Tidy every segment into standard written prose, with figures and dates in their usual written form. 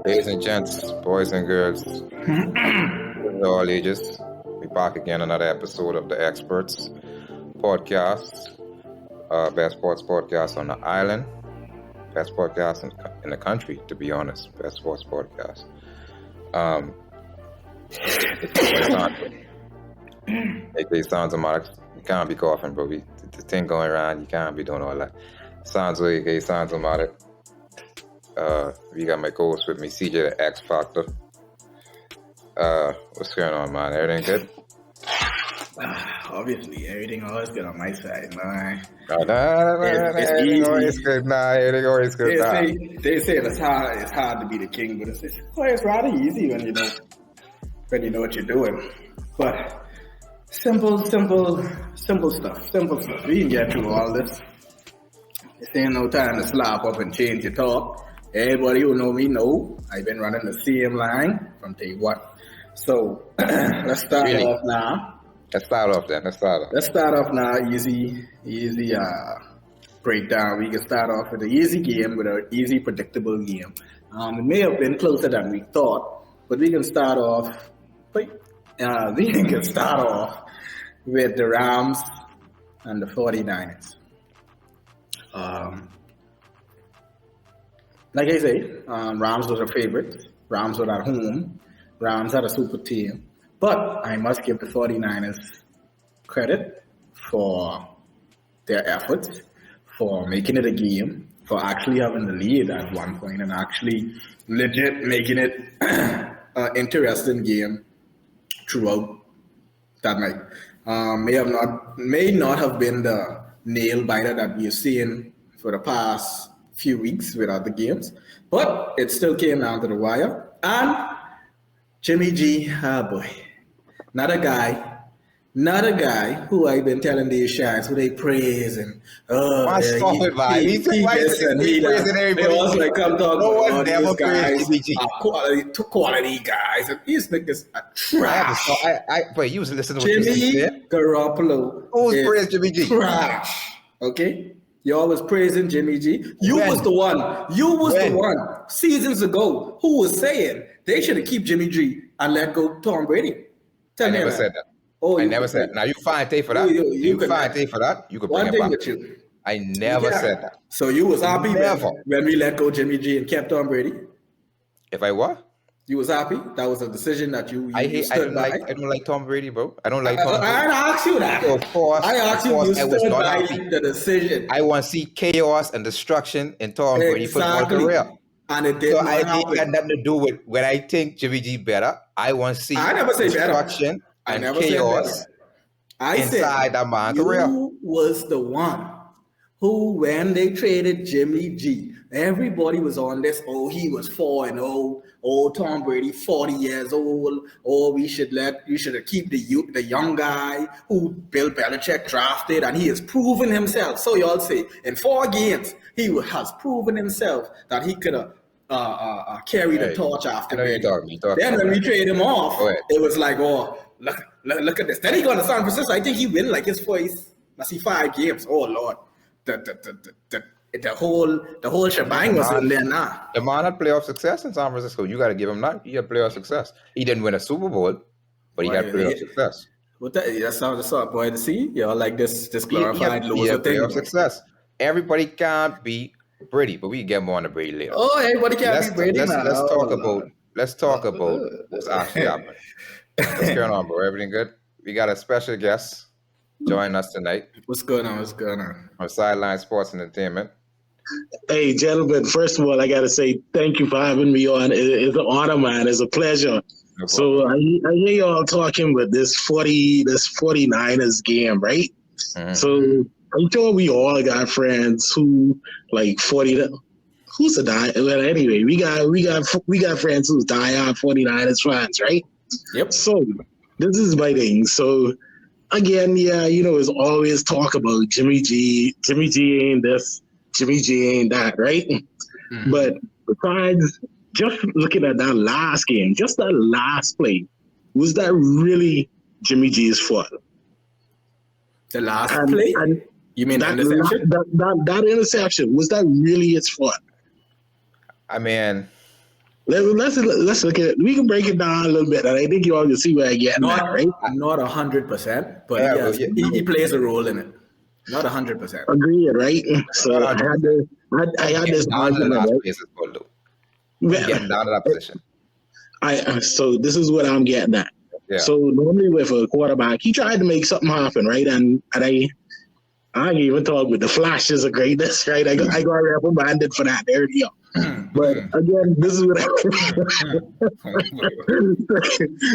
Ladies and gents, boys and girls, all ages, we back again another episode of the Xperts podcast, best sports podcast on the island, best podcast in the country, to be honest, best sports podcast. AK Sounds of Marks, you can't be coughing, bro. The thing going around, you can't be doing all that. Sounds of AK Sounds of Marks. We got my co-host with me, CJ the X Factor. What's going on, man? Everything good? Obviously, everything always good on my side, man. Everything always good now. Everything always good now. They say it's hard to be the king, but it's rather easy when you know what you're doing. But simple stuff. We can get through all this. This ain't no time to slap up and change your talk. Everybody who know me know I've been running the same line from day one. So let's start off now. Let's start off now. Easy breakdown. We can start off with an easy game, with an easy, predictable game. It may have been closer than we thought, but we can start off. with the Rams and the 49ers. Like I say, Rams was a favorite. Rams were at home. Rams had a super team. But I must give the 49ers credit for their efforts, for making it a game, for actually having the lead at one point and actually legit making it an interesting game throughout that night. May not have been the nail biter that we've seen for the past few weeks with other games, but it still came down to the wire. And Jimmy G, boy, not a guy who I've been telling these shines who they praise and He praising everybody. They also like come talk about these guys, quality guys, and these niggas are trash. But you was listening to what Jimmy you said. Garoppolo. Who's praising Jimmy G? Trash. Okay. You always praising Jimmy G. You was the one seasons ago who was saying they should have kept Jimmy G and let go Tom Brady. I never said that. I never said that. Now you find day for that. You find day for that. You could bring it back. I never said that. So you was happy when we let go Jimmy G and kept Tom Brady? If I what? You was happy? That was a decision that you I don't like Tom Brady, bro. I don't like Tom Brady. I asked you that. Of course. I asked you stood by the decision. I want to see chaos and destruction in Tom Brady football career. And it did not happen. I think it had nothing to do with when I think Jimmy G better. I want to see destruction and chaos inside that man's career. You was the one who, when they traded Jimmy G, everybody was on this. Oh, he was 4-0. Oh, Tom Brady, 40 years old. Oh, you should keep the young guy who Bill Belichick drafted, and he has proven himself. So y'all say in 4 games he has proven himself that he could carry the torch after Brady. Then when we trade him off, it was like, oh, look at this. Then he got to San Francisco. I think he win like his first, 5 games. Oh Lord. The whole shebang was in there now. The man had playoff success in San Francisco. You got to give him that. He had playoff success. He didn't win a Super Bowl, but he got playoff success. That's how the boy to see. You know, like this glorified loser thing. Playoff success. Everybody can't be Brady, but we can get more on the Brady later. Oh, everybody can't be Brady. Let's talk about what's actually happening. What's going on, bro? Everything good? We got a special guest join us tonight. What's going on? On Sideline Sports Entertainment. Hey, gentlemen, first of all, I got to say thank you for having me on. It's an honor, man. It's a pleasure. No so I hear y'all talking about this 49ers game, right? Mm-hmm. So I'm sure we all got friends who like 40. Who's a die? Well, anyway, we got friends who's die-hard 49ers fans, right? Yep. So this is my thing. So again, it's always talk about Jimmy G. Jimmy G ain't this. Jimmy G ain't that, right? Mm-hmm. But besides just looking at that last game, just that last play, was that really Jimmy G's fault? The last play? You mean that interception? That interception, was that really its fault? I mean, let's look at. We can break it down a little bit, and I think you all can see where I get Not right. not 100%, but Yeah, he plays a role in it. Not 100%. Agreed, right? So I had this down to the argument, last right? place is called though. Getting down to that position. So this is what I'm getting at. Yeah. So normally with a quarterback, he tried to make something happen, right? And I ain't even talk with the flashes of greatness, right? I got reprimanded for that. There you go. But again, this is what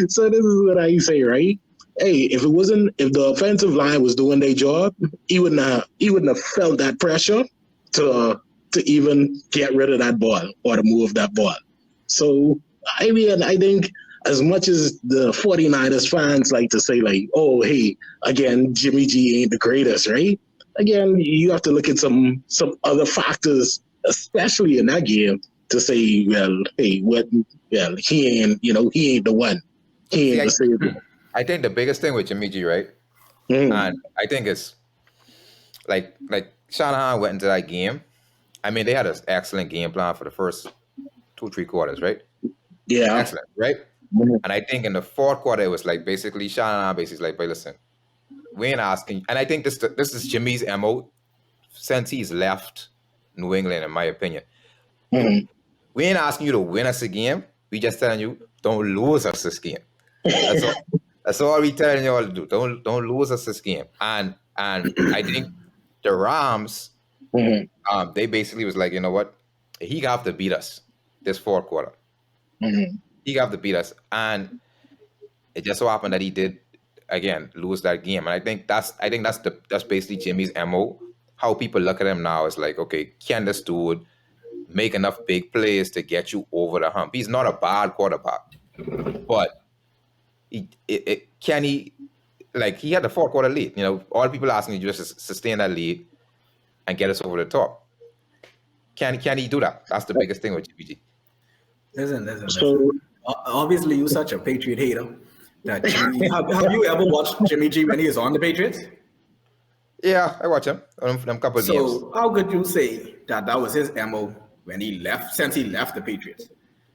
so this is what I say, right? Hey, if the offensive line was doing their job, he wouldn't have felt that pressure to even get rid of that ball or to move that ball. So I mean, I think as much as the 49ers fans like to say, like, oh, hey, again, Jimmy G ain't the greatest, right? Again, you have to look at some other factors, especially in that game, to say, well, hey, he ain't the one. He ain't the savior. I think the biggest thing with Jimmy G, right? And I think it's like Shanahan went into that game. I mean, they had an excellent game plan for the first 2-3 quarters, right? Yeah. Excellent, right? And I think in the fourth quarter, it was like basically Shanahan basically like, but listen, we ain't asking. And I think this is Jimmy's MO since he's left New England, in my opinion. We ain't asking you to win us a game. We just telling you, don't lose us this game. That's all we telling you all to do. Don't lose us this game. And I think the Rams, they basically was like, you know what? He got to beat us this fourth quarter. He got to beat us. And it just so happened that he did, again, lose that game. And I think that's basically Jimmy's MO. How people look at him now is like, okay, can this dude make enough big plays to get you over the hump? He's not a bad quarterback, but can he? Like, he had the fourth quarter lead. You know, all people asking you just to sustain that lead and get us over the top. Can he do that? That's the biggest thing with GPG. Listen. Obviously, you're such a Patriot hater. That have you ever watched Jimmy G when he is on the Patriots? Yeah, I watch him on them couple of games. So how could you say that was his MO when he left? Since he left the Patriots,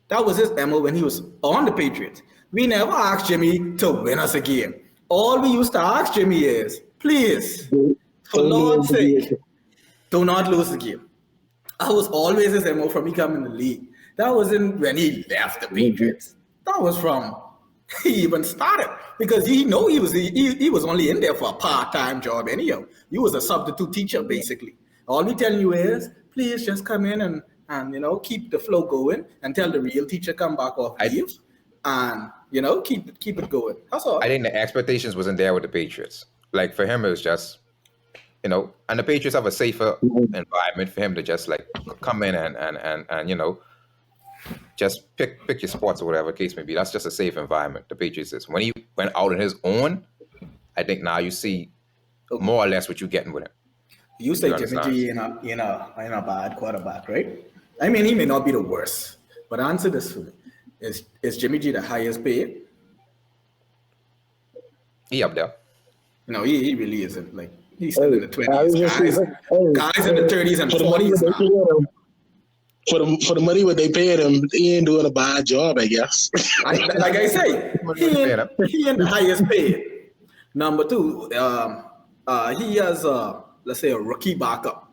that was his MO when he was on the Patriots. We never asked Jimmy to win us a game. All we used to ask Jimmy is, please, for Lord's sake, do not lose the game. That was always his MO from he coming in the league. That wasn't when he left the Patriots. That was from he even started, because he was only in there for a part-time job anyhow. He was a substitute teacher basically. All we tell you is, please just come in and keep the flow going until the real teacher come back off leave, and keep it going. That's all. I think the expectations wasn't there with the Patriots. Like, for him, it was just, and the Patriots have a safer environment for him to just like come in and just pick your spots or whatever case may be. That's just a safe environment. The Patriots is. When he went out on his own, I think now you see more or less what you're getting with him. You say Jimmy G in a bad quarterback, right? I mean, he may not be the worst, but answer this for me: Is Jimmy G the highest paid? He up there. No, he really isn't. Like, he's still in the 20s. Guys in the 30s and 40s. For the money what they paid him, he ain't doing a bad job, I guess. Like I say, he ain't the highest paid. Number two, he has let's say a rookie backup.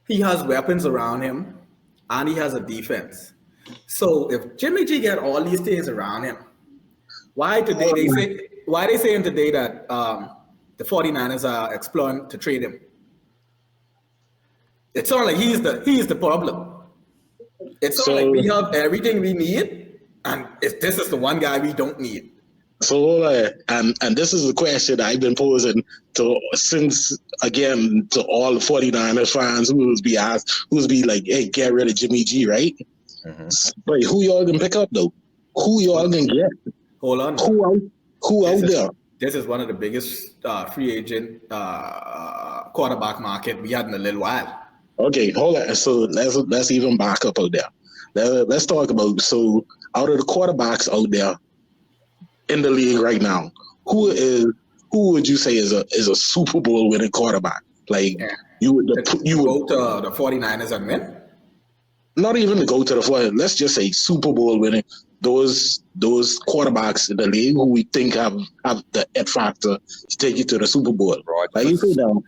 He has weapons around him, and he has a defense. So if Jimmy G get all these things around him, why they saying today that the 49ers are exploring to trade him? It's not like he's the problem. It's not like we have everything we need, and this is the one guy we don't need. So, and this is the question I've been posing to all the 49ers fans who's be like, hey, get rid of Jimmy G, right? But who y'all gonna pick up though? Who y'all gonna get? Hold on. Who out there? This is one of the biggest free agent quarterback market we had in a little while. Okay, hold on. So let's even back up out there. Let's talk about, so out of the quarterbacks out there in the league right now, who would you say is a Super Bowl winning quarterback? Like, you would go to the 49ers and win? not even to go to the final. Let's just say Super Bowl winning. Those quarterbacks in the league who we think have the it factor to take you to the Super Bowl. Like you say now.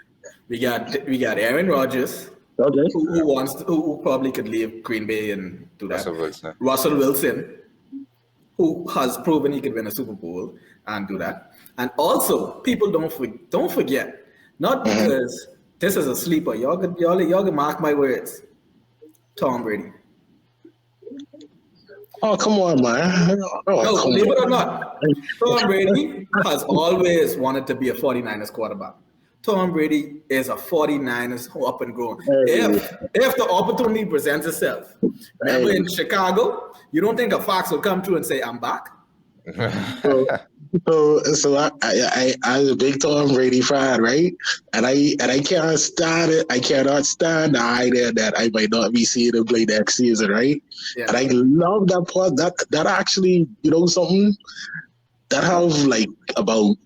We got Aaron Rodgers, Okay. who probably could leave Green Bay and do that. Russell Wilson, who has proven he could win a Super Bowl and do that. And also, people don't forget, not because this is a sleeper. Y'all can mark my words. Tom Brady. Oh, come on, man. No, believe it or not, Tom Brady has always wanted to be a 49ers quarterback. Tom Brady is a 49ers up and growing. If the opportunity presents itself, remember in Chicago, you don't think a Fox will come through and say, I'm back? So I was a big Tom Brady fan, right? And I can't stand it. I cannot stand the idea that I might not be seeing him play next season, right? Yeah. And I love that part. That actually, something that have like about,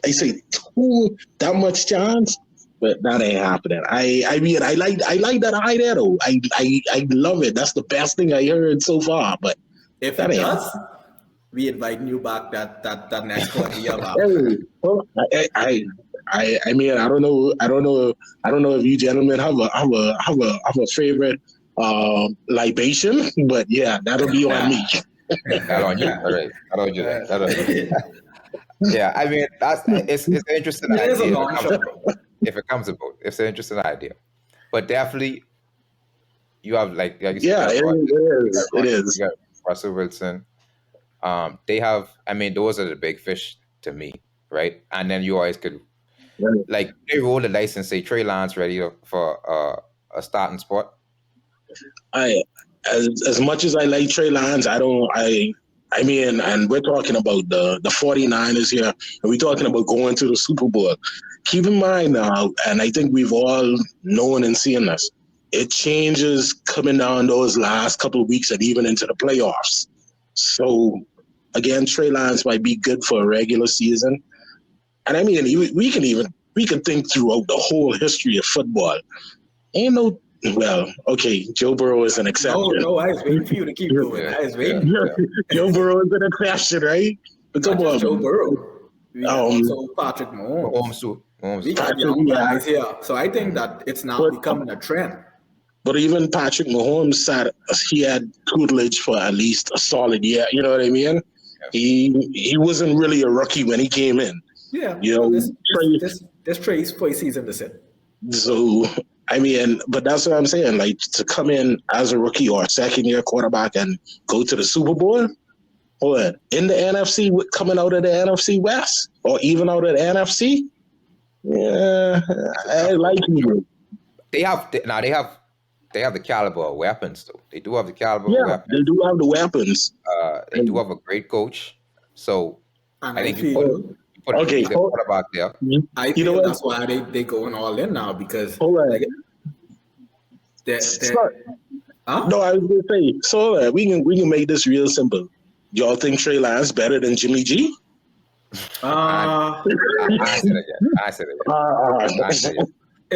I say that much chance, but that ain't happening. I mean I like that idea though. I love it. That's the best thing I heard so far. But if that does, we invite you back that next quarter year. I mean I don't know if you gentlemen have a favorite libation, but yeah, that'll be on me. That'll on you. All right. That'll do that. Yeah, I mean it's an interesting idea. If it comes about, it's an interesting idea. But definitely you have like you said, it is. You got Russell Wilson. They have, I mean, those are the big fish to me, right? And then you always could like they roll the dice and say Trey Lance ready for a starting spot. As much as I like Trey Lance, I mean, and we're talking about the 49ers here, and we're talking about going to the Super Bowl. Keep in mind now, and I think we've all known and seen this, it changes coming down those last couple of weeks and even into the playoffs. So, again, Trey Lance might be good for a regular season. And I mean, we can think throughout the whole history of football. Ain't no, well, okay, Joe Burrow is an exception. No, I was waiting for you to keep going. I was waiting. Joe Burrow is an exception, right? But come on. Joe Burrow. We also Patrick Mahomes. We got young guys here. So I think that it's now becoming a trend. But even Patrick Mahomes he had tutelage for at least a solid year. You know what I mean? He wasn't really a rookie when he came in. Yeah. This Trey's first season to sit. So I mean, but that's what I'm saying. Like to come in as a rookie or a second year quarterback and go to the Super Bowl, or in the NFC, coming out of the NFC West, or even out of the NFC. Yeah, I like you. They have the caliber of weapons, though. They do have the caliber of weapons. They do have the weapons. They do have a great coach. So I think you put a quarterback there. I feel that's why they going all in now because no, I was gonna say, so we can make this real simple. Y'all think Trey Lance better than Jimmy G? I said it.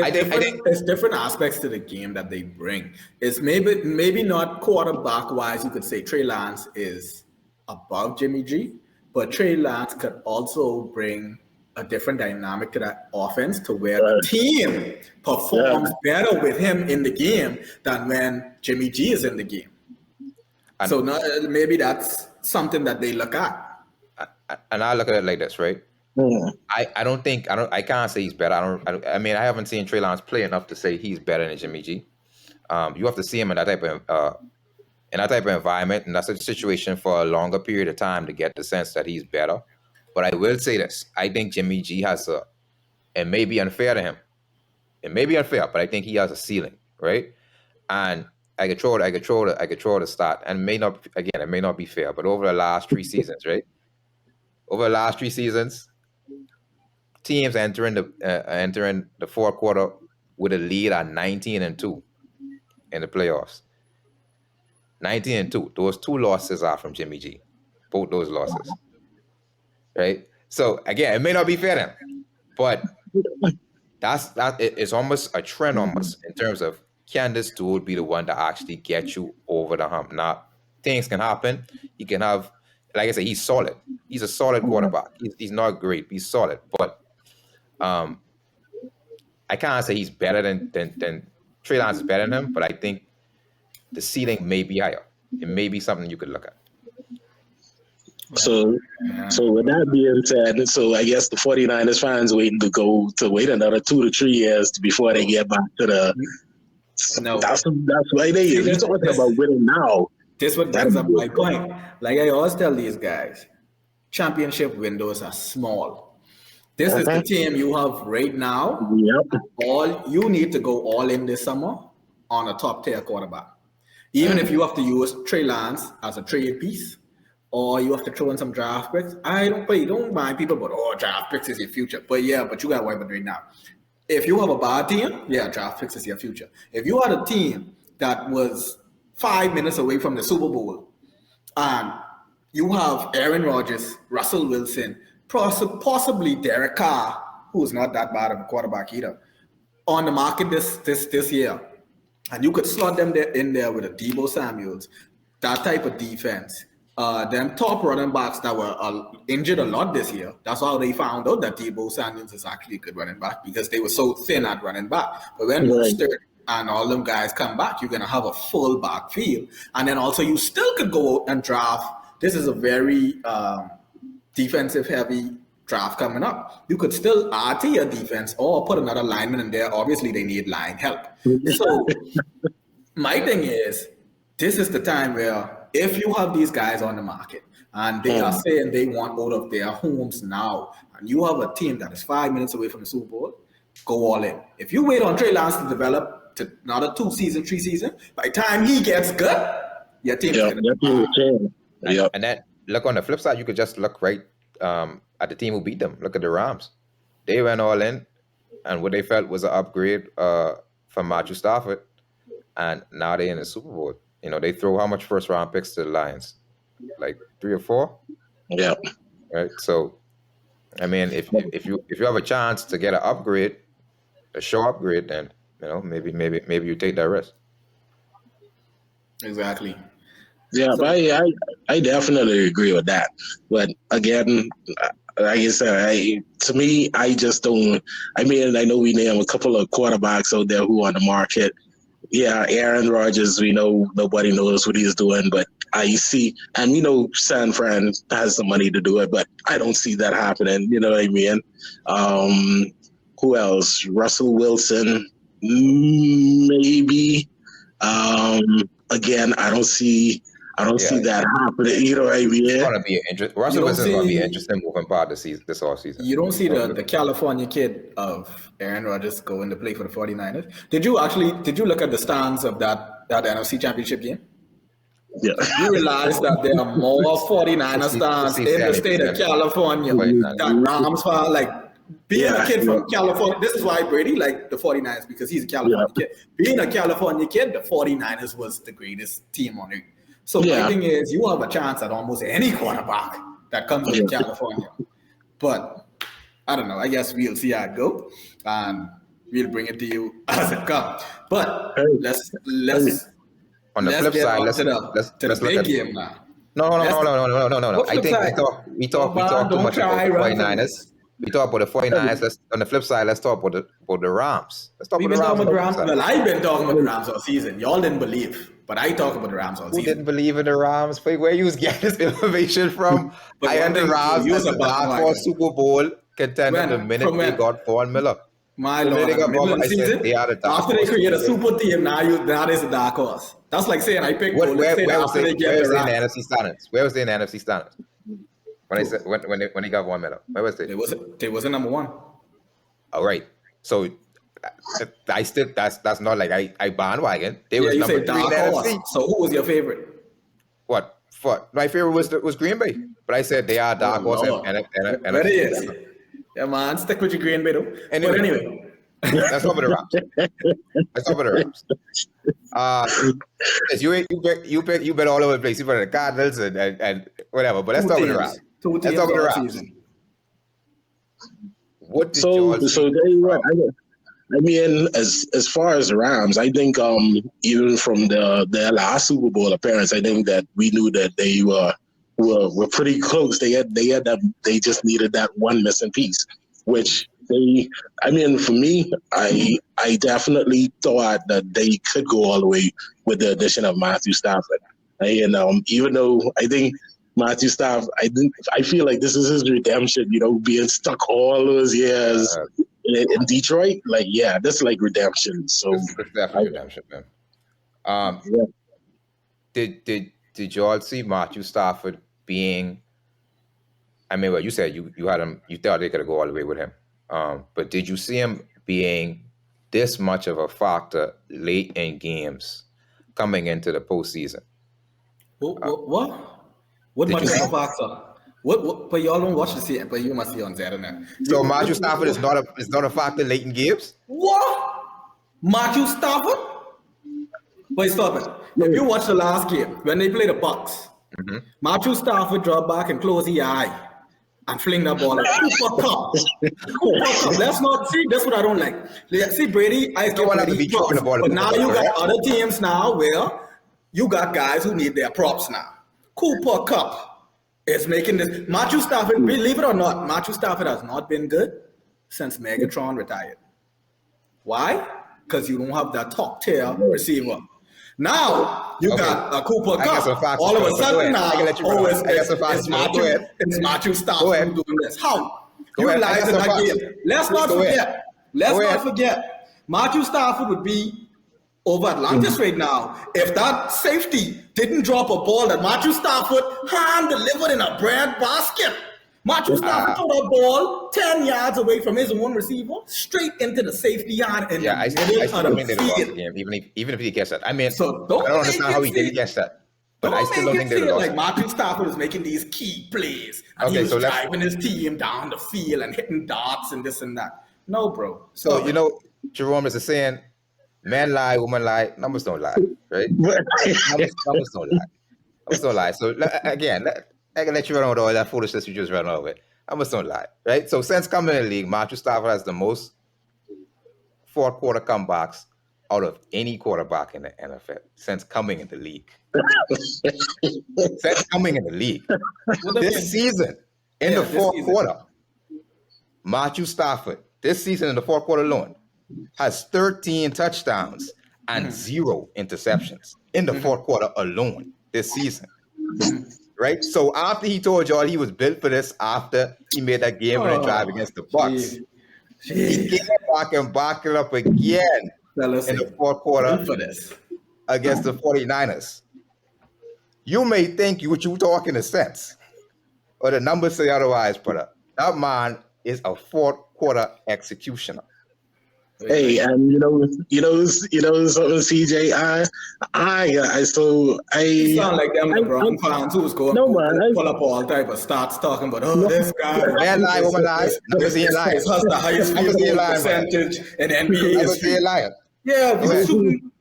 I think there's different aspects to the game that they bring. It's maybe not quarterback wise. You could say Trey Lance is above Jimmy G, but Trey Lance could also bring a different dynamic to that offense to where the team performs better with him in the game than when Jimmy G is in the game. So maybe that's something that they look at. And I look at it like this, right? I can't say he's better. I mean, I haven't seen Trey Lance play enough to say he's better than Jimmy G. You have to see him in that type of environment and that's a situation for a longer period of time to get the sense that he's better. But I will say this: I think Jimmy G it may be unfair to him. It may be unfair, but I think he has a ceiling, right? And I could throw the start, and it may not be fair, but over the last 3 seasons, right? Over the last 3 seasons, teams entering the fourth quarter with a lead at 19-2 in the playoffs. 19-2. Those 2 losses are from Jimmy G. Both those losses. Right? So again, it may not be fair to him, but it's almost a trend almost in terms of can this dude be the one to actually get you over the hump? Now, things can happen. He can have, like I said, he's solid. He's a solid quarterback. He's not great. He's solid, but I can't say he's better than Trey Lance is better than him, but I think the ceiling may be higher. It may be something you could look at. So with that being said, so I guess the 49ers fans wait another 2 to 3 years before they get back to the. No, that's why you're talking about winning now. This what brings up my point. Like I always tell these guys, championship windows are small. This is the team you have right now. Yep. All you need to go all in this summer on a top tier quarterback. Even if you have to use Trey Lance as a trade piece, or you have to throw in some draft picks. Don't mind people, but draft picks is your future. But you got to wipe it right now. If you have a bad team, draft picks is your future. If you had a team that was 5 minutes away from the Super Bowl, and you have Aaron Rodgers, Russell Wilson, possibly Derek Carr, who's not that bad of a quarterback either, on the market this year, and you could slot them in there with a Deebo Samuels, that type of defense. Them top running backs that were injured a lot this year. That's how they found out that Deebo Samuels is actually a good running back, because they were so thin at running back. But when Mostert and all them guys come back, you're going to have a full backfield. And then also you still could go out and draft. This is a very defensive heavy draft coming up. You could still add to your defense or put another lineman in there. Obviously, they need line help. So my thing is, this is the time where if you have these guys on the market and they are saying they want out of their homes now, and you have a team that is 5 minutes away from the Super Bowl, go all in. If you wait on Trey Lance to develop to another 2 season, 3 season, by the time he gets good, your team is going to be. And then look on the flip side, you could just look right at the team who beat them. Look at the Rams. They went all in, and what they felt was an upgrade from Matthew Stafford, and now they're in the Super Bowl. You know, they throw how much first round picks to the Lions? Like 3 or 4? Yeah. Right. So, I mean, if you have a chance to get an upgrade, a show upgrade, then maybe you take that risk. Exactly. Yeah, but I definitely agree with that. But again, like I said, to me, I just don't. I mean, I know we name a couple of quarterbacks out there who are on the market. Yeah, Aaron Rodgers, we know nobody knows what he's doing, but I see, and we know San Fran has the money to do it, but I don't see that happening. You know what I mean? Who else? Russell Wilson, maybe. Again, I don't see that happening. You know what I mean? It's gonna be Russell Wilson's gonna be interesting moving part this offseason. You don't see the California kid of Aaron Rodgers going to play for the 49ers. Did you look at the stands of that NFC Championship game? Yeah. You realize that there are more 49er stands in the state of California than Rams fans. Like, being a kid from California, this is why Brady liked the 49ers, because he's a California kid. Being a California kid, the 49ers was the greatest team on earth. So my thing is, you have a chance at almost any quarterback that comes from California. But I don't know. I guess we'll see how it goes, and we'll bring it to you as it comes. But let's on the flip side, let's the big game now. No. I think we talk too much about the 49ers. We talk about the 49ers. On the flip side, let's talk about the Rams. Let's talk about the Rams. Well, I've been talking about the Rams all season. Y'all didn't believe, but I talk about the Rams all season. Who didn't believe in the Rams? Where you was getting this information from? I had the Rams as the dark horse Super Bowl contender the minute they got Von Miller. My Lord, after they create a super team, now there's a dark horse. That's like saying I picked Golden State after they get the Rams. Where was they in the NFC standings? When they got Von Miller, where was they? They wasn't number 1. All right, so I still that's not like I bandwagon. They was number 3 in the NFC. So who was your favorite? What? My favorite was Green Bay, but I said they are dark horse and it is. Yeah, man, stick with your Green Bay though. But anyway. Let's talk about the Rams. You bet all over the place. You bet the Cardinals and whatever. But let's talk about the Rams. Let's talk about the Rams. What did so there you go. I mean, as far as the Rams, I think even from their last Super Bowl appearance, I think that we knew that they were pretty close. They just needed that one missing piece, which they. I mean, for me, I definitely thought that they could go all the way with the addition of Matthew Stafford, and even though I think. Matthew Stafford, I feel like this is his redemption, being stuck all those years in Detroit, like that's like redemption. So It's definitely redemption, man. yeah. Did y'all see Matthew Stafford being? I mean, well, you said you had him. You thought they could go all the way with him, but did you see him being this much of a factor late in games coming into the postseason? What? What Did much you of see- a factor? What? But y'all don't watch the CM, but you must see on Saturday. So Matthew Stafford is not a factor late in games. What? Matthew Stafford? Wait, stop it. If you watch the last game when they played the Bucks, Matthew Stafford dropped back and closed the eye and fling that ball at Cooper Cup. Cooper Cup. Let's not see. That's what I don't like. See, Brady, I don't give want to Brady be throwing props, the ball but at now Cooper you Kupp, got right? other teams now where you got guys who need their props now. Cooper Cup is making this. Matthew Stafford, believe it or not, Matthew Stafford has not been good since Megatron retired. Why? Because you don't have that top tier receiver. Now you got a Cooper I got some Cup. facts, All of a Sean, but go sudden ahead. now, I can let you run. I got some facts, it's Sean. Go Matthew. ahead. It's Matthew Go Stafford ahead. doing this. How? Go You ahead. I lies got in some that facts. game. Let's not Go ahead. forget. Let's Go not ahead. forget. Matthew Stafford would be over Atlantis right now if that safety didn't drop a ball that Matthew Stafford hand delivered in a bread basket. Matthew Stafford threw that ball 10 yards away from his own receiver, straight into the safety yard in Yeah, I the still middle don't of think the they lost the field. game, even if he gets that. I mean, So I don't understand how he did against that, but I still don't think they feel lost. like Matthew Stafford is making these key plays and Okay, he was so let's- driving his team down the field and hitting darts and this and that. No, bro. So Stop it. Jerome is saying, "Man lie, woman lie, numbers don't lie, right? Numbers don't lie. Numbers don't lie." So again, I can let you run with all that foolishness you just ran over. Numbers don't lie, right? So since coming in the league, Matthew Stafford has the most fourth quarter comebacks out of any quarterback in the NFL since coming in the league. Since coming in the league. What do you mean? This season, in Yeah, the this fourth season. quarter, Matthew Stafford, this season in the fourth quarter alone, has 13 touchdowns and 0 interceptions in the fourth quarter alone this season. Right? So after he told y'all he was built for this, after he made that game-winning drive against the Bucks, he came back and backed it up again Fellas, in the fourth quarter for this. against the 49ers. You may think what you talking a sense, or the numbers say otherwise, but that man is a fourth quarter executioner. Hey, and something, CJ. You sound like them LeBron fans who was going No, to man, pull up all type of stats talking about, this guy. Man lie, woman lie. Numbers ain't lying. This has the highest Numbers field ain't goal lying, man. percentage in NBA Numbers history. ain't lying. Yeah,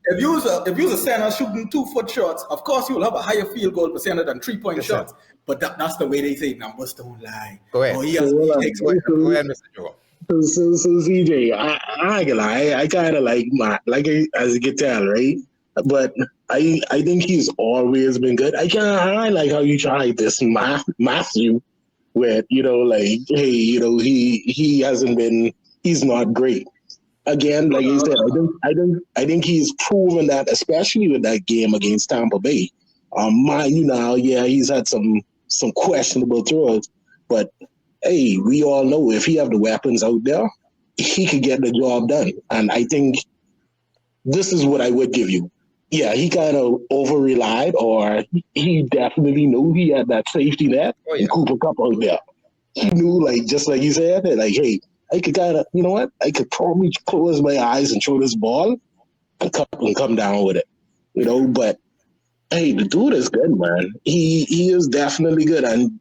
if you was a center shooting 2-foot shots, of course you will have a higher field goal percentage than 3-point shots. But that's the way they say numbers don't lie. Go ahead. Oh, he takes Go ahead, Mr. Joe. So CJ, I ain't gonna lie, I kind of like Matt, as you can tell, right? But I think he's always been good. I like how you tried this Matthew with hey, he hasn't been, he's not great. Again, like you said, I think he's proven that, especially with that game against Tampa Bay. He's had some questionable throws, but hey, we all know if he have the weapons out there, he could get the job done. And I think this is what I would give you. Yeah, he kind of over-relied, or he definitely knew he had that safety net in Cooper Kupp out there. He knew, just like you said, hey, I could kind of, I could probably close my eyes and throw this ball and come down with it, But hey, the dude is good, man. He is definitely good, and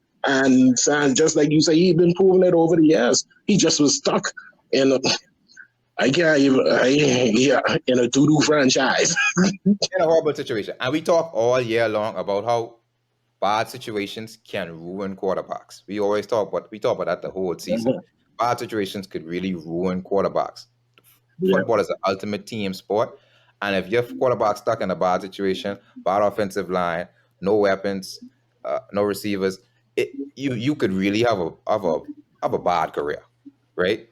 just like you say, he's been proving it over the years. He just was stuck in in a doo-doo franchise. In a horrible situation. And we talk all year long about how bad situations can ruin quarterbacks. We always talk about that the whole season. Bad situations could really ruin quarterbacks. Football is an ultimate team sport. And if your quarterback's stuck in a bad situation, bad offensive line, no weapons, no receivers, you could really have a bad career, right?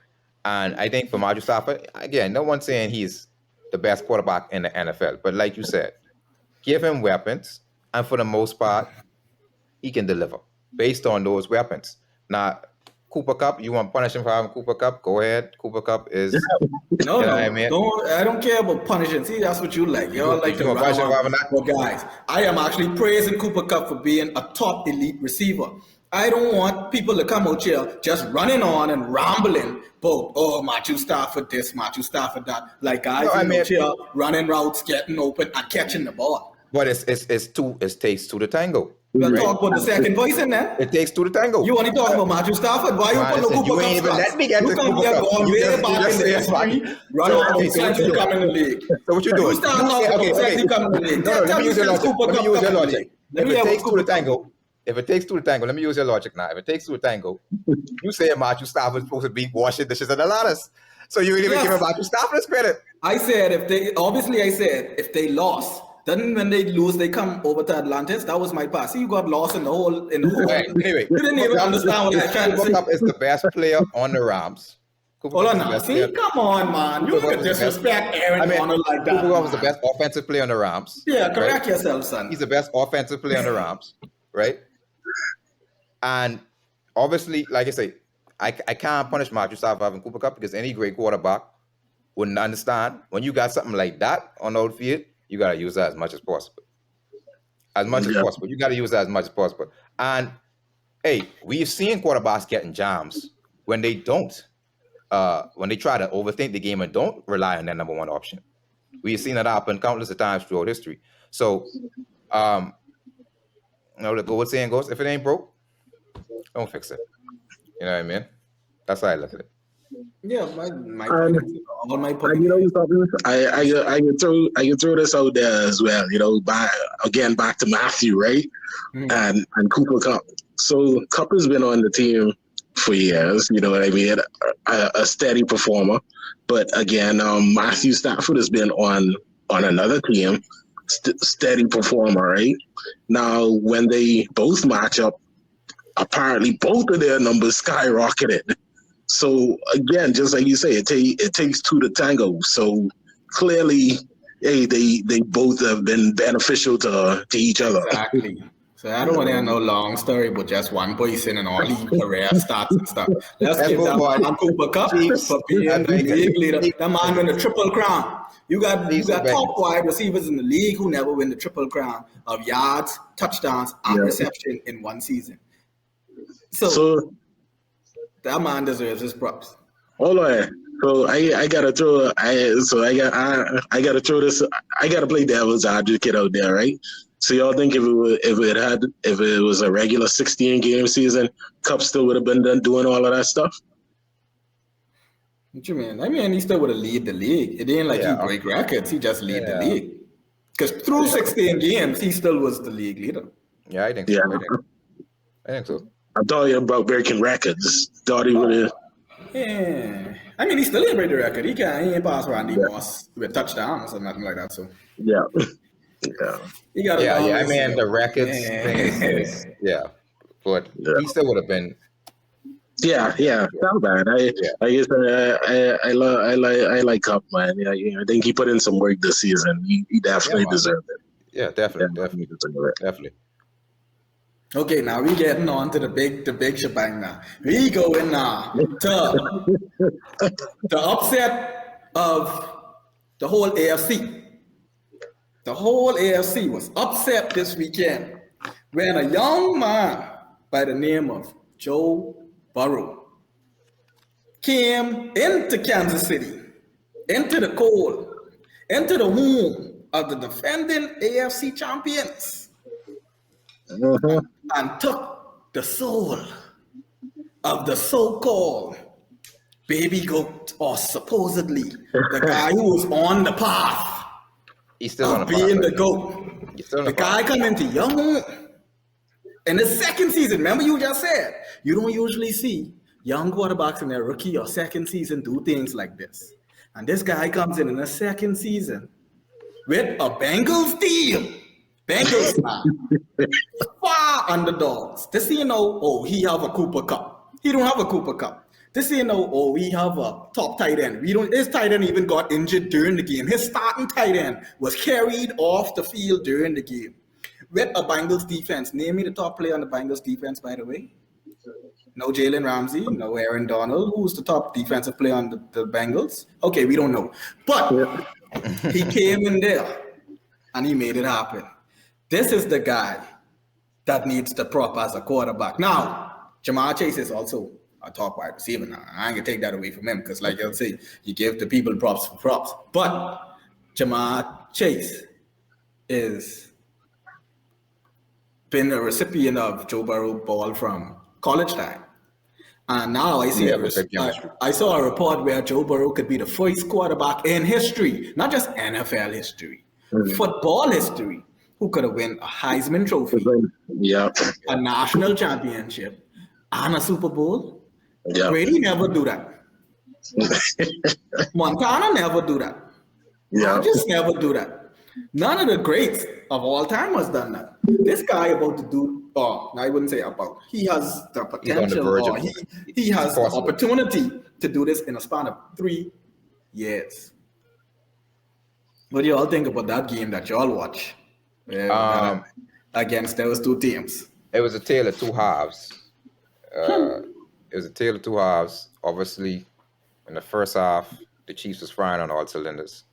And I think for Matthew Stafford, again, no one's saying he's the best quarterback in the NFL, but like you said, give him weapons, and for the most part, he can deliver based on those weapons. Now, Cooper Cup, you want to punish him for having Cooper Cup? Go ahead. Cooper Cup is No, you know no, what I mean? I don't care about punishing. See, that's what you like. You all like to run punish him for having on. that? Well, guys, I am actually praising Cooper Cup for being a top elite receiver. I don't want people to come out here just running on and rambling about, oh, Matthew Stafford this, Matthew Stafford that. Like guys out here running routes, getting open, and catching the ball. But it takes two to tango. We'll talk about the second voice in there. It takes two to tango. You want to talk about Matthew Stafford? Why you put no Cooper You Cup ain't even let me get to Cooper Cup. Going way back in the history, run on since you come in the league. So what you doing? You start talking about since you come in the league. No, let me use your logic. If it takes two to tango, let me use your logic now. If it takes two to tango, you say Matthew Stafford is supposed to be washing dishes at the Ladders. So you ain't even giving Matthew Stafford his credit. I said if they lost, then when they lose, they come over to Atlantis. That was my pass. See, you got lost in the whole. Right, anyway, you didn't even understand what I was trying to say. Cooper Cup is the best player on the Rams. Hold on now. See, come on, man. You can disrespect Aaron Donald like that. Cooper Cup was the best offensive player on the Rams. Yeah, correct yourself, son. He's the best offensive player on the Rams, right? And obviously, like I say, I can't punish Matthew Stafford for having Cooper Cup because any great quarterback wouldn't understand when you got something like that on the field. You got to use that as much as possible. As much as possible. You got to use that as much as possible. And, hey, we've seen quarterbacks getting jams when they don't. When they try to overthink the game and don't rely on their number one option. We've seen that happen countless of times throughout history. So, the old saying goes, if it ain't broke, don't fix it. You know what I mean? That's how I look at it. Yeah, my point is, all my point. You know something? I can throw this out there as well. You know, back to Matthew, right? And Cooper Cup. So Cup has been on the team for years. You know what I mean? A steady performer. But again, Matthew Stafford has been on another team, steady performer, right? Now, when they both match up, apparently both of their numbers skyrocketed. So again, just like you say, it takes two to tango. So clearly, hey, they both have been beneficial to each other. Exactly. So I don't want to have no long story, but just one person and all his career stats and stuff. Let's give that man Cooper Cup for being the league leader. That man win the triple crown. You got top wide receivers in the league who never win the triple crown of yards, touchdowns, and reception in one season. So that man deserves his props. Hold on. So I gotta throw. I gotta throw this. I gotta play devil's advocate out there, right? So y'all think if it was a regular 16-game season, Cup still would have been done doing all of that stuff? What you mean? I mean, he still would have lead the league. It ain't like he break records. He just lead the league. Because through 16 games, he still was the league leader. Yeah, I think so. I think so. I'm talking about breaking records. Thought he would have. Yeah. I mean, he still ain't break the record. He ain't pass Randy Moss with touchdowns or nothing like that. So yeah. I mean, the records thing is but he still would have been. Yeah, not bad. I guess I like Cup, man. Yeah, I think he put in some work this season. He definitely deserved it. Yeah, definitely. Okay, now we getting on to the big shebang now. We going now to the upset of the whole AFC. The whole AFC was upset this weekend when a young man by the name of Joe Burrow came into Kansas City, into the cold, into the home of the defending AFC champions. And took the soul of the so-called baby goat, or supposedly the guy who was on the path of being the goat. The guy come into young in the second season. Remember you just said, you don't usually see young quarterbacks in their rookie or second season do things like this. And this guy comes in the second season with a Bengals team. Bengals man. Far underdogs. This you know, oh, he have a Cooper Cup. He don't have a Cooper Cup. This you know, oh, we have a top tight end. His tight end even got injured during the game. His starting tight end was carried off the field during the game. With a Bengals defense. Name me the top player on the Bengals defense, by the way. No Jalen Ramsey, no Aaron Donald. Who's the top defensive player on the Bengals? Okay, we don't know. But he came in there and he made it happen. This is the guy that needs the prop as a quarterback. Now, Jamar Chase is also a top wide receiver now. I ain't gonna take that away from him because, like I'll say, you give the people props for props. But Jamar Chase is been a recipient of Joe Burrow ball from college time. And now I see I saw a report where Joe Burrow could be the first quarterback in history, not just NFL history, football history, who could have won a Heisman Trophy, a national championship, and a Super Bowl. Brady never do that. Montana never do that. Just never do that. None of the greats of all time has done that. This guy about to do, I wouldn't say about, he has the potential, or he has the opportunity to do this in a span of 3 years. What do you all think about that game that y'all watch against those two teams? It was a tale of two halves. It was a tale of two halves. Obviously, in the first half, the Chiefs was firing on all cylinders.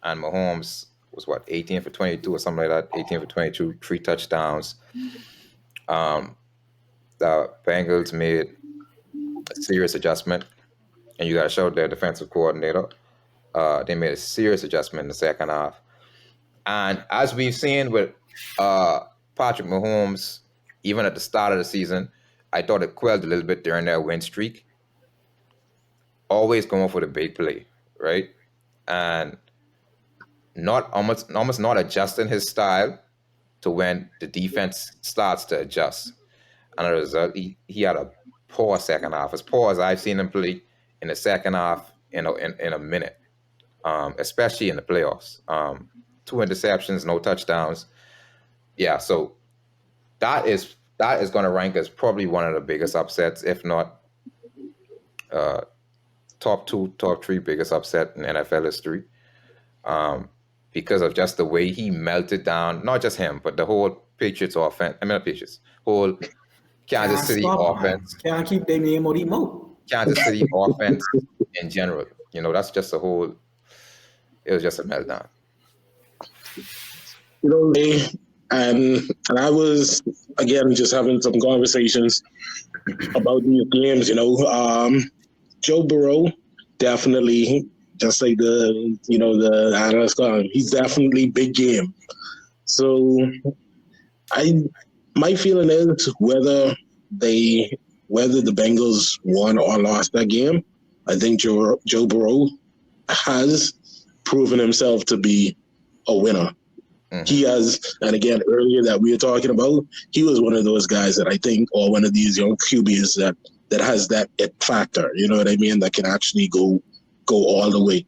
And Mahomes was 18 for 22 or something like that, 18 for 22, 3 touchdowns. The Bengals made a serious adjustment, and you got to shout out their defensive coordinator. They made a serious adjustment in the second half. And as we've seen with Patrick Mahomes, even at the start of the season, I thought it quelled a little bit during their win streak. Always going for the big play, right? And almost not adjusting his style to when the defense starts to adjust. And as a result, he had a poor second half, as poor as I've seen him play in the second half in a minute, especially in the playoffs. 2 interceptions, no touchdowns. Yeah, so that is going to rank as probably one of the biggest upsets, if not top 2, top 3 biggest upset in NFL history. Because of just the way he melted down, not just him, but the whole Patriots offense. I mean, not Patriots, whole Kansas City offense. Can't keep their name on the mouth. Kansas City offense in general. You know, that's just it was just a meltdown. And I was, again, just having some conversations about these games, Joe Burrow, definitely, just like the analyst call, he's definitely big game. So my feeling is whether the Bengals won or lost that game, I think Joe Burrow has proven himself to be a winner. Mm-hmm. He has, and again, earlier that we were talking about, he was one of those guys that I think, or one of these young QBs that has that it factor, you know what I mean, that can actually go all the way.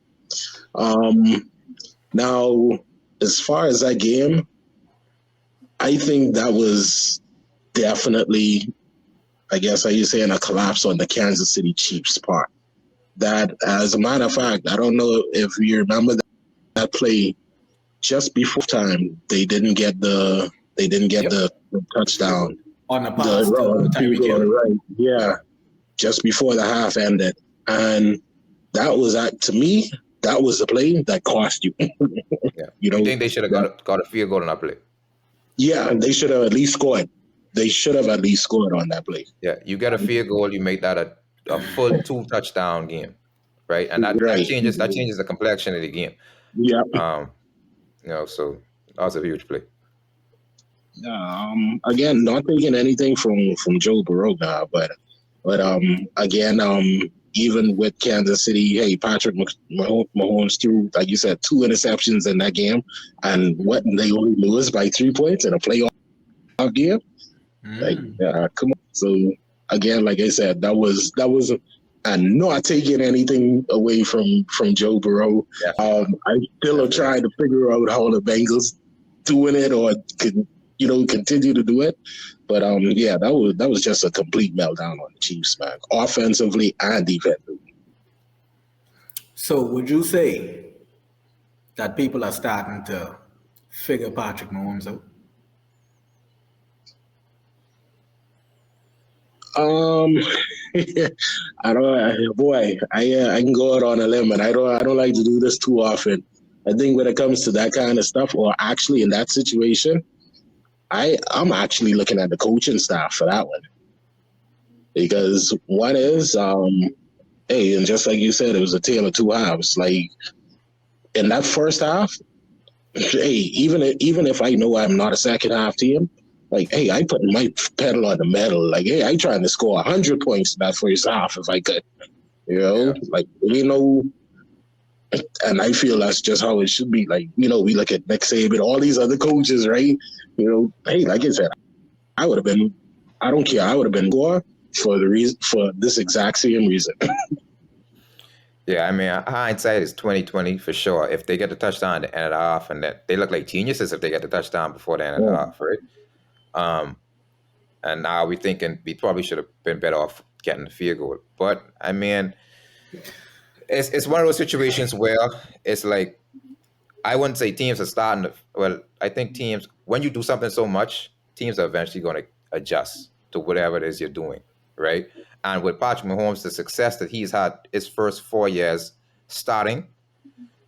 Now, as far as that game, I think that was definitely, I guess, are you saying, a collapse on the Kansas City Chiefs part. That, as a matter of fact, I don't know if you remember that play just before time, they didn't get the touchdown on the pass right. Yeah, just before the half ended, and that was to me, that was the play that cost you. Yeah. You think they should have got a field goal on that play? Yeah, they should have at least scored. They should have at least scored on that play. Yeah, you get a field goal, you make that a full 2 touchdown game, right? And that changes the complexion of the game. Yeah. So that was a huge play. Again, not taking anything from Joe Burrow now, but again, even with Kansas City, hey, Patrick Mahomes threw, like you said, 2 interceptions in that game, and they only lose by 3 points in a playoff game. Come on. So again, like I said, that was and not taking anything away from Joe Burrow. I still am trying to figure out how the Bengals doing it or could continue to do it. But that was just a complete meltdown on the Chiefs, man, offensively and defensively. So would you say that people are starting to figure Patrick Mahomes out? I don't, boy, I can go out on a limb, and I don't like to do this too often. I think when it comes to that kind of stuff, or actually in that situation, I'm actually looking at the coaching staff for that one. Because one is, hey, and just like you said, it was a tale of two halves. Like in that first half, hey, even if I know I'm not a second half team, like, hey, I put my pedal on the metal. Like, hey, I trying to score 100 points in that first half if I could. Like, and I feel that's just how it should be. Like, we look at Nick Saban, all these other coaches, right? Hey, like I said, I would have been, I don't care, I would have been more for this exact same reason. Yeah, I mean, hindsight is 20/20 for sure. If they get the touchdown to end it off, and that they look like geniuses if they get the touchdown before they end it off, right? And now we're thinking we probably should have been better off getting the field goal. But I mean, it's one of those situations where it's like, I wouldn't say teams are starting to. Well, I think teams, when you do something so much, teams are eventually going to adjust to whatever it is you're doing, right? And with Patrick Mahomes, the success that he's had his first 4 years starting,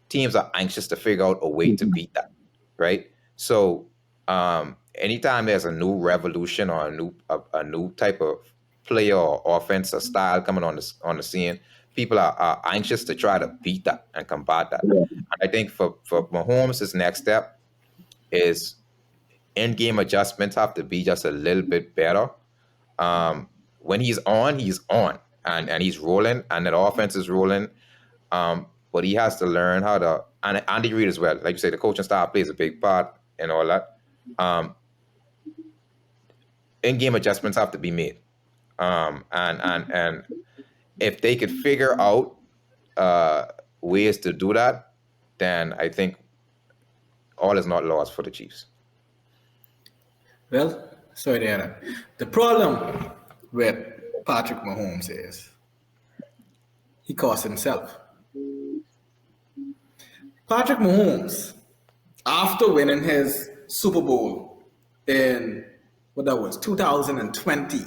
teams are anxious to figure out a way to beat that, right? So anytime there's a new revolution or a new type of player or offense or style coming on the scene, people are anxious to try to beat that and combat that. And I think for Mahomes, his next step is in-game adjustments have to be just a little bit better. When he's on, and he's rolling, and that offense is rolling. But he has to learn how to, and Andy Reid as well. Like you say, the coaching staff plays a big part in all that. In-game adjustments have to be made. And if they could figure out ways to do that, then I think all is not lost for the Chiefs. Well, sorry to hear that. The problem with Patrick Mahomes is he cost himself. Patrick Mahomes, after winning his Super Bowl in, 2020,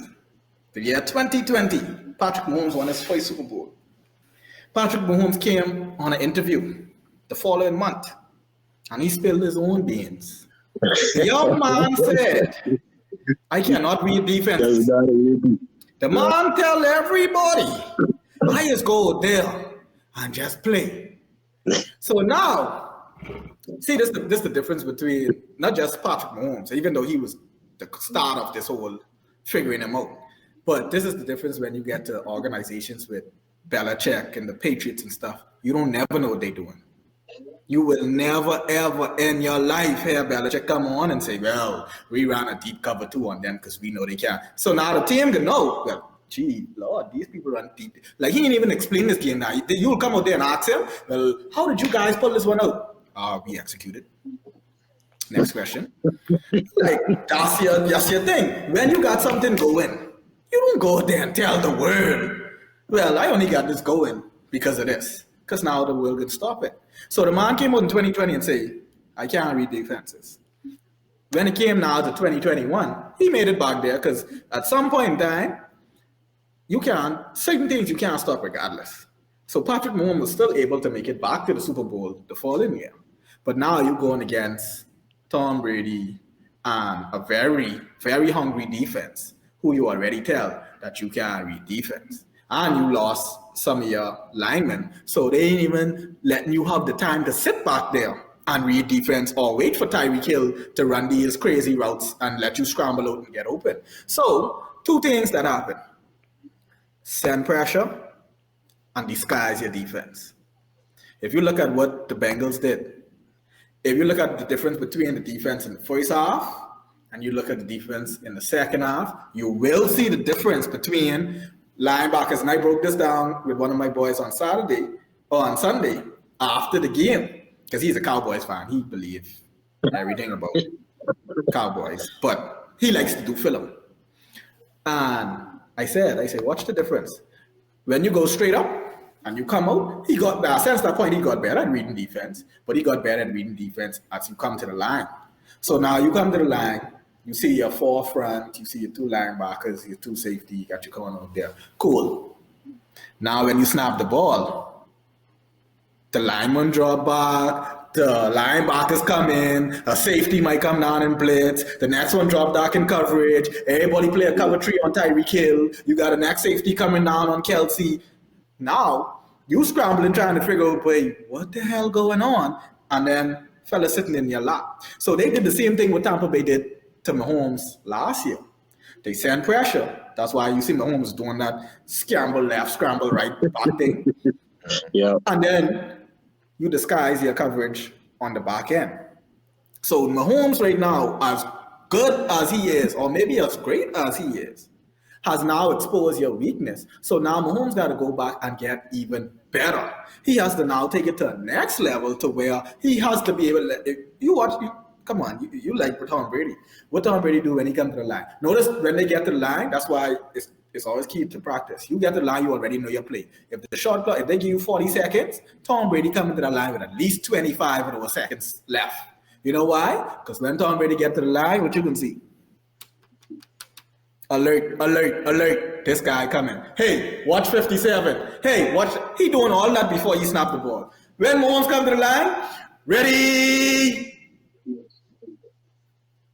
the year 2020, Patrick Mahomes won his first Super Bowl. Patrick Mahomes came on an interview the following month, and he spilled his own beans. The young man said, I cannot read defense. The man tell everybody, I just go there and just play. So now, see, this is the difference between not just Patrick Mahomes, even though he was the start of this whole figuring him out. But this is the difference when you get to organizations with Belichick and the Patriots and stuff. You don't never know what they're doing. You will never, ever in your life hear Belichick come on and say, well, we ran a deep cover 2 on them because we know they can't. So now the team can know, well, gee, Lord, these people run deep. Like, he didn't even explain this game now. You'll come out there and ask him, well, how did you guys pull this one out? We executed. Next question. Like, that's your thing. When you got something going, you don't go there and tell the world, well, I only got this going because of this. Because now the world can stop it. So the man came out in 2020 and say, I can't read defenses. When it came now to 2021, he made it back there because at some point in time, certain things you can't stop regardless. So Patrick Mahomes was still able to make it back to the Super Bowl the following year. But now you're going against Tom Brady and a very, very hungry defense who you already tell that you can't read defense. And you lost some of your linemen. So they ain't even letting you have the time to sit back there and read defense or wait for Tyreek Hill to run these crazy routes and let you scramble out and get open. So 2 things that happen. Send pressure and disguise your defense. If you look at what the Bengals did, if you look at the difference between the defense in the first half and you look at the defense in the second half, you will see the difference between linebackers, and I broke this down with one of my boys on Saturday or on Sunday after the game, because he's a Cowboys fan. He believes everything about Cowboys, but he likes to do film. And I said, watch the difference. When you go straight up and you come out, since that point, he got better at reading defense, but he got better at reading defense as you come to the line. So now you come to the line, you see your forefront, you see your two linebackers, your two safety, you got your corner out there. Cool. Now when you snap the ball, the lineman drop back, the linebackers come in, a safety might come down and blitz, the next one drop back in coverage, everybody play a cover 3 on Tyreek Hill, you got a next safety coming down on Kelsey. Now, you scrambling trying to figure out, wait, what the hell going on? And then fella sitting in your lap. So they did the same thing what Tampa Bay did to Mahomes last year. They send pressure. That's why you see Mahomes doing that scramble left, scramble right back thing. Yeah. And then you disguise your coverage on the back end. So Mahomes right now, as good as he is, or maybe as great as he is, has now exposed your weakness. So now Mahomes got to go back and get even better. He has to now take it to the next level to where he has to be able to, you like Tom Brady. What Tom Brady do when he comes to the line? Notice when they get to the line, that's why it's always key to practice. You get to the line, you already know your play. If the shot clock, if they give you 40 seconds, Tom Brady coming to the line with at least 25 of those seconds left. You know why? Because when Tom Brady get to the line, what you can see? Alert, alert, alert. This guy coming. Hey, watch 57. Hey, watch. He doing all that before you snap the ball. When Mahomes come to the line, ready.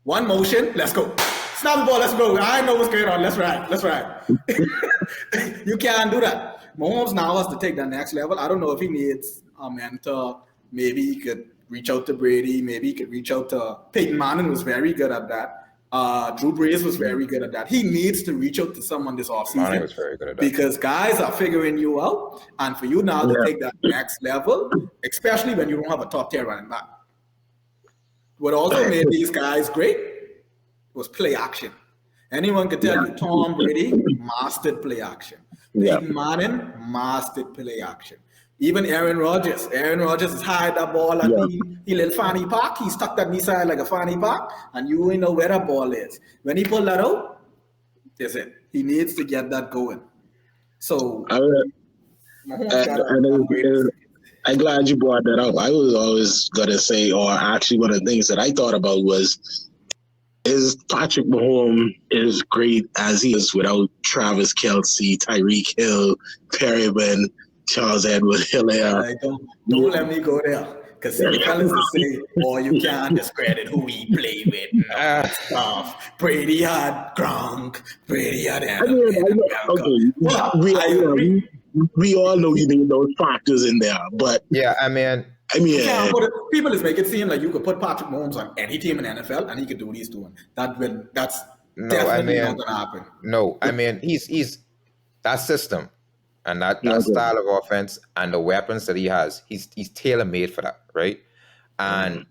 One motion, let's go. Snap the ball, let's go. I know what's going on. Let's ride. Let's ride. You can't do that. Mahomes now has to take that next level. I don't know if he needs a mentor. Maybe he could reach out to Brady. Maybe he could reach out to Peyton Manning was very good at that. Drew Brees was very good at that. He needs to reach out to someone this offseason. Manning was very good at that. Because guys are figuring you out. And for you now to take that next level, especially when you don't have a top tier running back. What also made these guys great was play action. Anyone could tell you Tom Brady mastered play action. Peyton Manning mastered play action. Even Aaron Rodgers. Aaron Rodgers is hide that ball and he little fanny pack. He stuck that knee side like a fanny pack, and you ain't know where that ball is. When he pulled that out, that's it. He needs to get that going. So I'm glad you brought that up. I was always gonna say, or actually one of the things that I thought about was, is Patrick Mahomes as great as he is without Travis Kelce, Tyreek Hill, Perryman, Charles Edward Hilaire. Don't let me go there. Because the fellas will say, oh, you can't discredit who he played with. Stuff. Brady had Gronk. Brady had we all know you need those factors in there. But people is making it seem like you could put Patrick Mahomes on any team in the NFL and he could do what he's doing. That's definitely not going to happen. No, I mean, he's that system. And that style of offense and the weapons that he has, he's tailor-made for that, right? And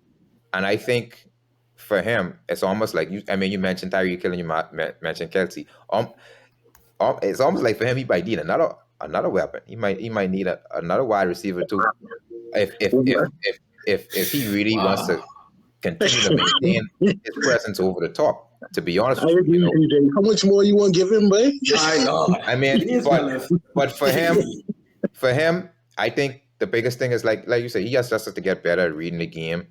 I think for him, it's almost like you mentioned Tyreek Hill and you mentioned Kelce. It's almost like for him, he might need another weapon. He might need another wide receiver too. If he really wants to continue to maintain his presence over the top. To be honest with you, how much more you want to give him, boy? I know. I mean, but for him, I think the biggest thing is like you said, he has just to get better at reading the game.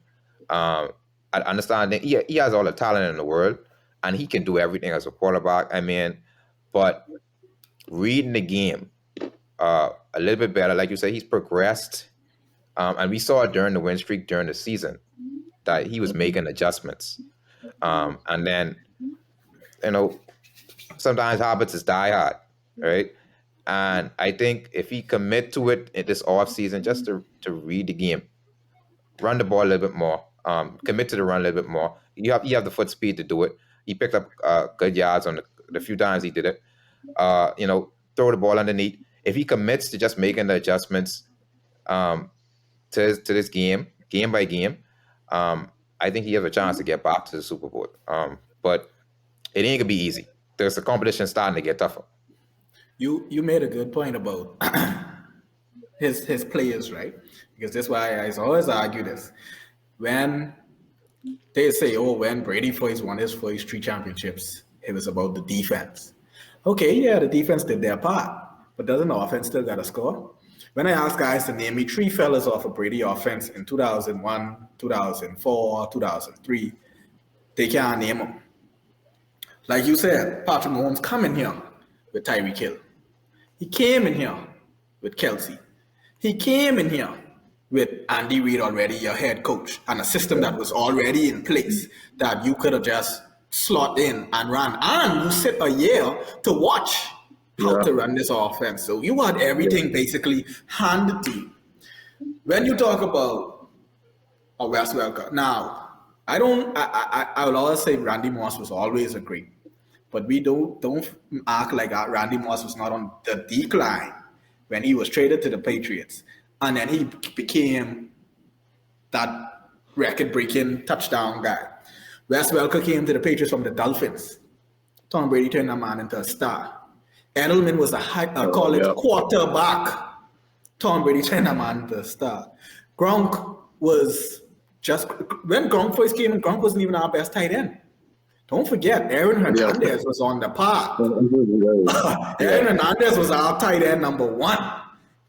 I understand that he has all the talent in the world, and he can do everything as a quarterback. I mean, but reading the game a little bit better, like you said, he's progressed, and we saw it during the win streak during the season that he was making adjustments. And then, sometimes habits is die hard, right? And I think if he commit to it in this off season, just to read the game, run the ball a little bit more, commit to the run a little bit more. You have the foot speed to do it. He picked up good yards on the few times he did it. Throw the ball underneath. If he commits to just making the adjustments to this game by game, I think he has a chance to get back to the Super Bowl. But it ain't gonna be easy. There's the competition starting to get tougher. You made a good point about his players, right? Because that's why I always argue this. When they say, oh, when Brady first won his first 3 championships, it was about the defense. Okay, yeah, the defense did their part, but doesn't the offense still got to score? When I ask guys to name me 3 fellas off of Brady offense in 2001, 2004, 2003, they can't name them. Like you said, Patrick Mahomes coming here with Tyreek Hill. He came in here with Kelsey. He came in here with Andy Reid already, your head coach, and a system that was already in place that you could have just slot in and run. And you sit a year to watch how to run this offense. So you had everything basically handed to you. When you talk about Wes Welker, now, I will always say Randy Moss was always a great, but we don't act like Randy Moss was not on the decline when he was traded to the Patriots. And then he became that record-breaking touchdown guy. Wes Welker came to the Patriots from the Dolphins. Tom Brady turned that man into a star. Edelman was a college quarterback. Tom Brady turned that man into a star. Gronk was just, when Gronk first came in, Gronk wasn't even our best tight end. Don't forget, Aaron Hernandez was on the pod. Aaron Hernandez was our tight end #1.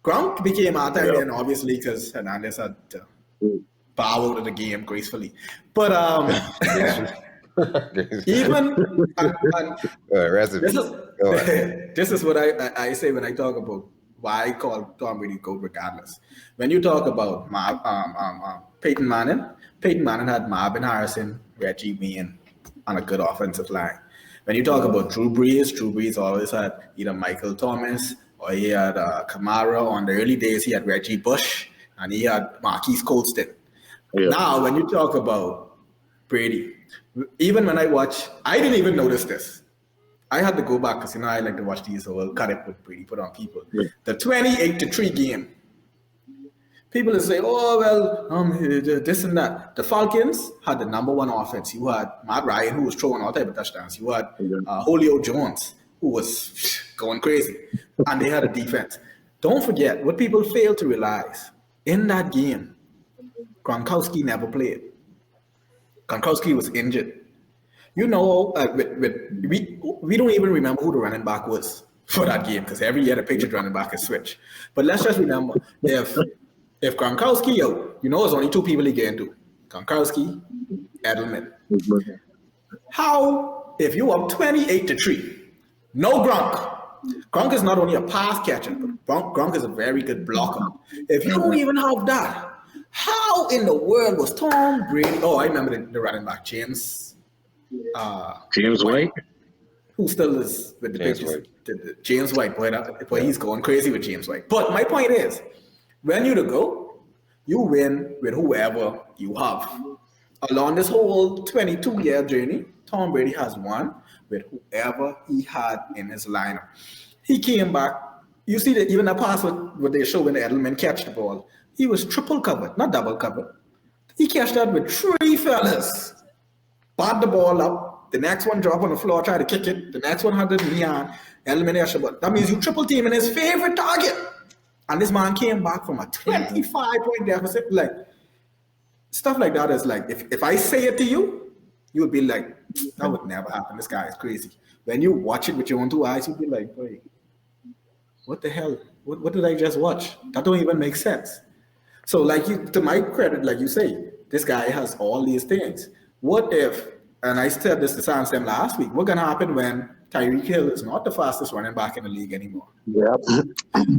Gronk became our tight end, obviously, because Hernandez had to bow out of the game gracefully. But even this is what I say when I talk about why I call Tom Brady GOAT regardless. When you talk about Peyton Manning had Marvin Harrison, Reggie Wayne on a good offensive line. When you talk about Drew Brees always had either Michael Thomas or he had Kamara. On the early days, he had Reggie Bush and he had Marquise Colston. Yeah. Now, when you talk about Brady, even when I watch, I didn't even notice this. I had to go back because, I like to watch these, so I'll cut it with Brady put on people. Yeah. The 28-3 game. People will say, oh, well, this and that. The Falcons had the #1 offense. You had Matt Ryan, who was throwing all type of touchdowns. You had Julio Jones, who was going crazy. And they had a defense. Don't forget, what people fail to realize, in that game, Gronkowski never played. Gronkowski was injured. We don't even remember who the running back was for that game, because every year the Patriots running back is switched. But let's just remember, if Gronkowski out, there's only 2 people he get into. Gronkowski, Edelman. How, if you are 28-3, no Gronk. Gronk is not only a pass catcher, but Gronk is a very good blocker. If you don't even have that, how in the world was Tom Brady? Oh, I remember the running back, James White, who still is with the Patriots. James White, boy, he's going crazy with James White. But my point is, when you to go, you win with whoever you have. Along this whole 22-year journey, Tom Brady has won with whoever he had in his lineup. He came back. You see that even the pass what they show when Edelman catch the ball, he was triple covered, not double covered. He catched that with 3 fellas. Bat the ball up. The next one drop on the floor, try to kick it. The next one had the knee on. Edelman Eshabot. That means you triple team in his favorite target. And this man came back from a 25-point deficit. Like, stuff like that is like, if I say it to you, you would be like, that would never happen. This guy is crazy. When you watch it with your own 2 eyes, you'd be like, wait, what the hell? What did I just watch? That don't even make sense. So, like, to my credit, like you say, this guy has all these things. What if, and I said this to Sam last week, what's going to happen when Tyreek Hill is not the fastest running back in the league anymore? Yep.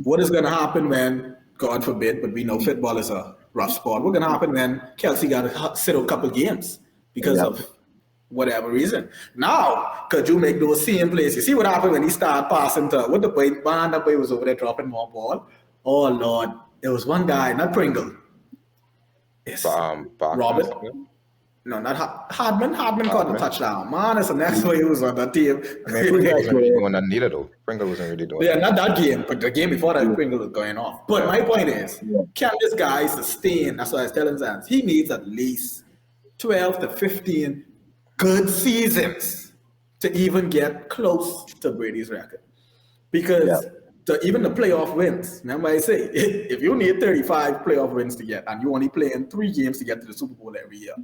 What is going to happen when, God forbid, but we know football is a rough sport, what's going to happen when Kelsey got to sit a couple games because of whatever reason? Now, could you make those same plays? You see what happened when he started passing to, what the boy, man, that boy was over there dropping more ball. Oh, Lord. There was one guy, not Pringle. It's Robert. No, not Hardman. Hardman caught the touchdown. Man, it's the next way he was on that team. Pringle wasn't really doing that neither, though. Pringle wasn't really doing that. Yeah, not that game, but the game before that, Pringle was going off. But my point is, can this guy sustain? That's what I was telling Sam. He needs at least 12 to 15 good seasons to even get close to Brady's record. Because even the playoff wins, remember I say, if you need 35 playoff wins to get, and you only play in 3 games to get to the Super Bowl every year,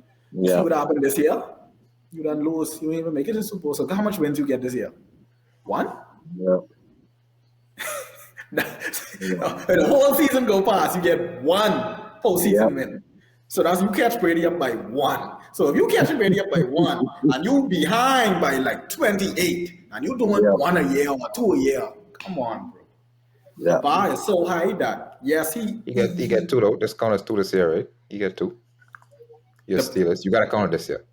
see what happened this year? You don't lose, you don't even make it to the Super Bowl. So how much wins you get this year? 1? Yeah. The whole season go past, you get 1 postseason win. So that's you catch Brady up by 1. So if you catch Brady up by 1 and you behind by like 28 and you doing 1 a year or 2 a year, come on, bro. The bar is so high that yes, he get 2 though. This count as 2 this year, right? You get 2. You're Steelers. You gotta count this year.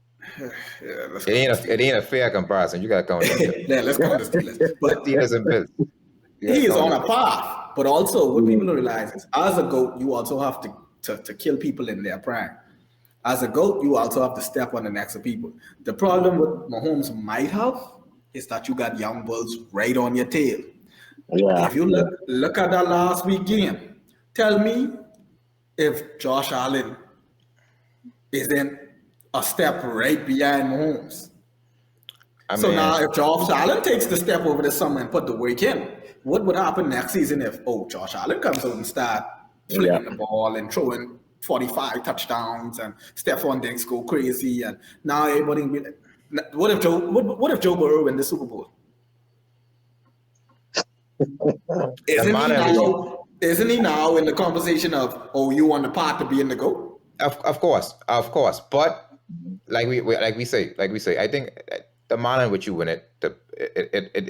It ain't a fair comparison. You gotta count this year. Yeah, let's count the Steelers. But Steelers and Bills. He is on a path. But also what people don't realize is as a GOAT, you also have to kill people in their prime. As a GOAT, you also have to step on the necks of people. The problem with Mahomes might have is that you got young bulls right on your tail. If you look at that last week game, tell me if Josh Allen isn't a step right behind Mahomes. Now if Josh Allen takes the step over the summer and put the work in, what would happen next season if Josh Allen comes out and start flinging the ball and throwing 45 touchdowns and Stephon Diggs go crazy and now everybody be like, what if Joe Burrow win the Super Bowl? Isn't he now in the conversation of you on the path to being the GOAT? Of course. But like we say, I think the manner in which you win it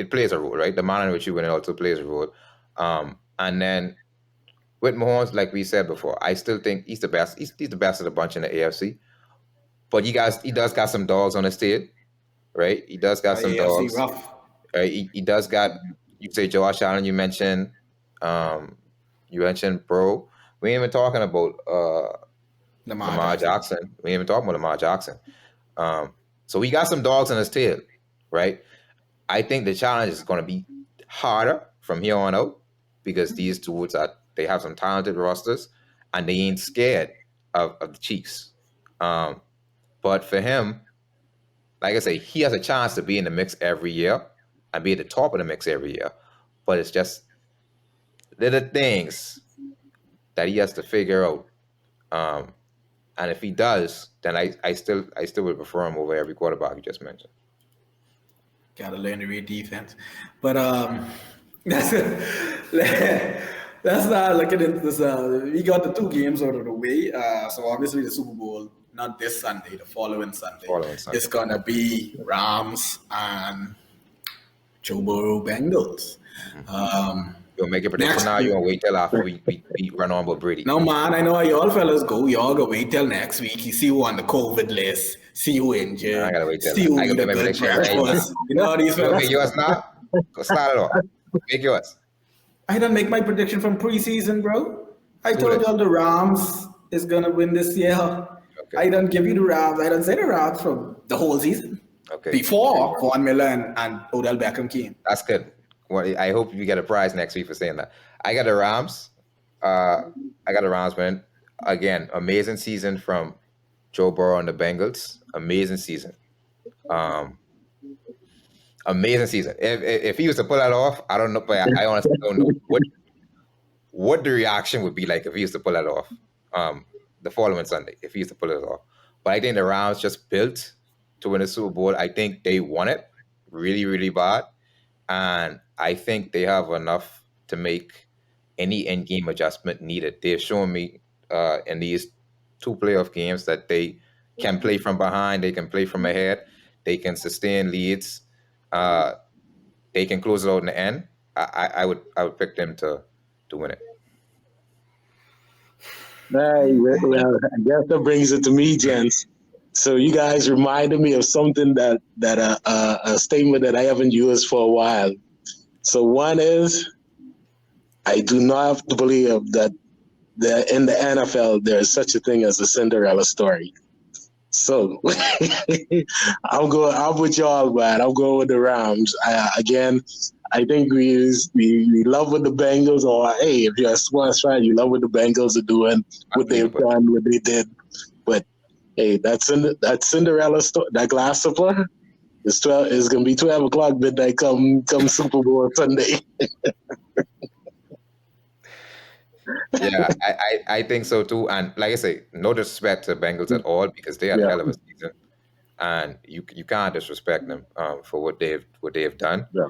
plays a role, right? The manner in which you win it also plays a role. And then with Mahomes, like we said before, I still think he's the best. He's the best of the bunch in the AFC. But he does got some dogs on his tail, right? He does got some dogs. Rough. He does got. You say Josh Allen. You mentioned Bro. We ain't even talking about Lamar Jackson. We ain't even talking about Lamar Jackson. So he got some dogs on his tail, right? I think the challenge is going to be harder from here on out because these dudes they have some talented rosters and they ain't scared of the Chiefs. But for him, like I say, he has a chance to be in the mix every year and be at the top of the mix every year. But it's just little things that he has to figure out. And if he does, then I still would prefer him over every quarterback you just mentioned. Gotta learn to read defense. But let's not looking into this. We got the 2 games out of the way. So obviously the Super Bowl, not this Sunday, the following Sunday. It's gonna be Rams and Joe Burrow Bengals. You'll make a prediction now. You gonna wait till after we run on with Brady? No, man. I know how y'all fellas go. Y'all go wait till next week. You see who on the COVID list. See who injured. I gotta wait till. See who need a good breakfast. You know how these fellas. Make yours now. Go start it off. Make yours. I didn't make my prediction from preseason, bro. I told y'all the Rams is gonna win this year. Okay. I didn't give you the Rams. I didn't say the Rams from the whole season. Okay. Before Von Miller and Odell Beckham came. That's good. Well, I hope you get a prize next week for saying that. I got the Rams. Man. Again, amazing season from Joe Burrow and the Bengals. Amazing season. Amazing season. If he was to pull that off, I don't know, but I honestly don't know what the reaction would be like if he was to pull that off the following Sunday, if he was to pull it off. But I think the Rams just built to win the Super Bowl. I think they won it really, really bad. And I think they have enough to make any end-game adjustment needed. They've shown me in these 2 playoff games that they can play from behind, they can play from ahead, they can sustain leads, they can close it out in the end. I would pick them to win it. Well, I guess that brings it to me, gents. So you guys reminded me of something that a statement that I haven't used for a while. So one is, I do not believe that in the NFL there is such a thing as a Cinderella story. So I'm with y'all, man. I'm going with the Rams. I think we love what the Bengals are. Hey, if you're a sports fan, you love what the Bengals are doing, what they've done, what they did. But hey, that Cinderella story, that glass slipper, It's 12. It's gonna be 12 o'clock midnight. Come Super Bowl Sunday. Yeah, I think so too. And like I say, no disrespect to Bengals at all because they had a Yeah. hell of a season, and you can't disrespect them for what they've done. Yeah.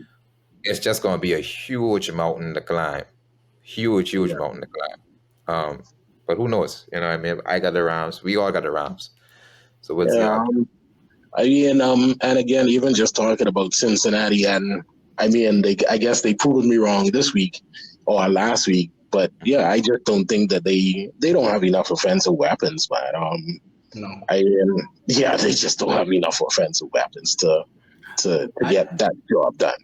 It's just going to be a huge mountain to climb, huge mountain to climb. But who knows? You know, what I mean, I got the Rams. We all got the Rams, so we'll see how. I mean, and again, even just talking about Cincinnati, and I mean, I guess they proved me wrong this week or last week. But yeah, I just don't think that they don't have enough offensive weapons, man. No. I mean, yeah, they just don't have enough offensive weapons to get that job done.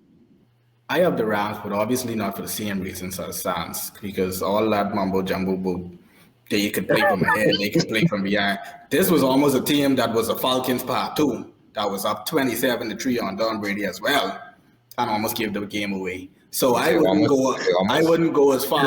I have the Rams, but obviously not for the same reasons as Suns, because all that mumbo jumbo boot, they could play from ahead, they could play from behind. This was almost a team that was a Falcons part 2 that was up 27-3 on Don Brady as well, and almost gave the game away. So I wouldn't go as far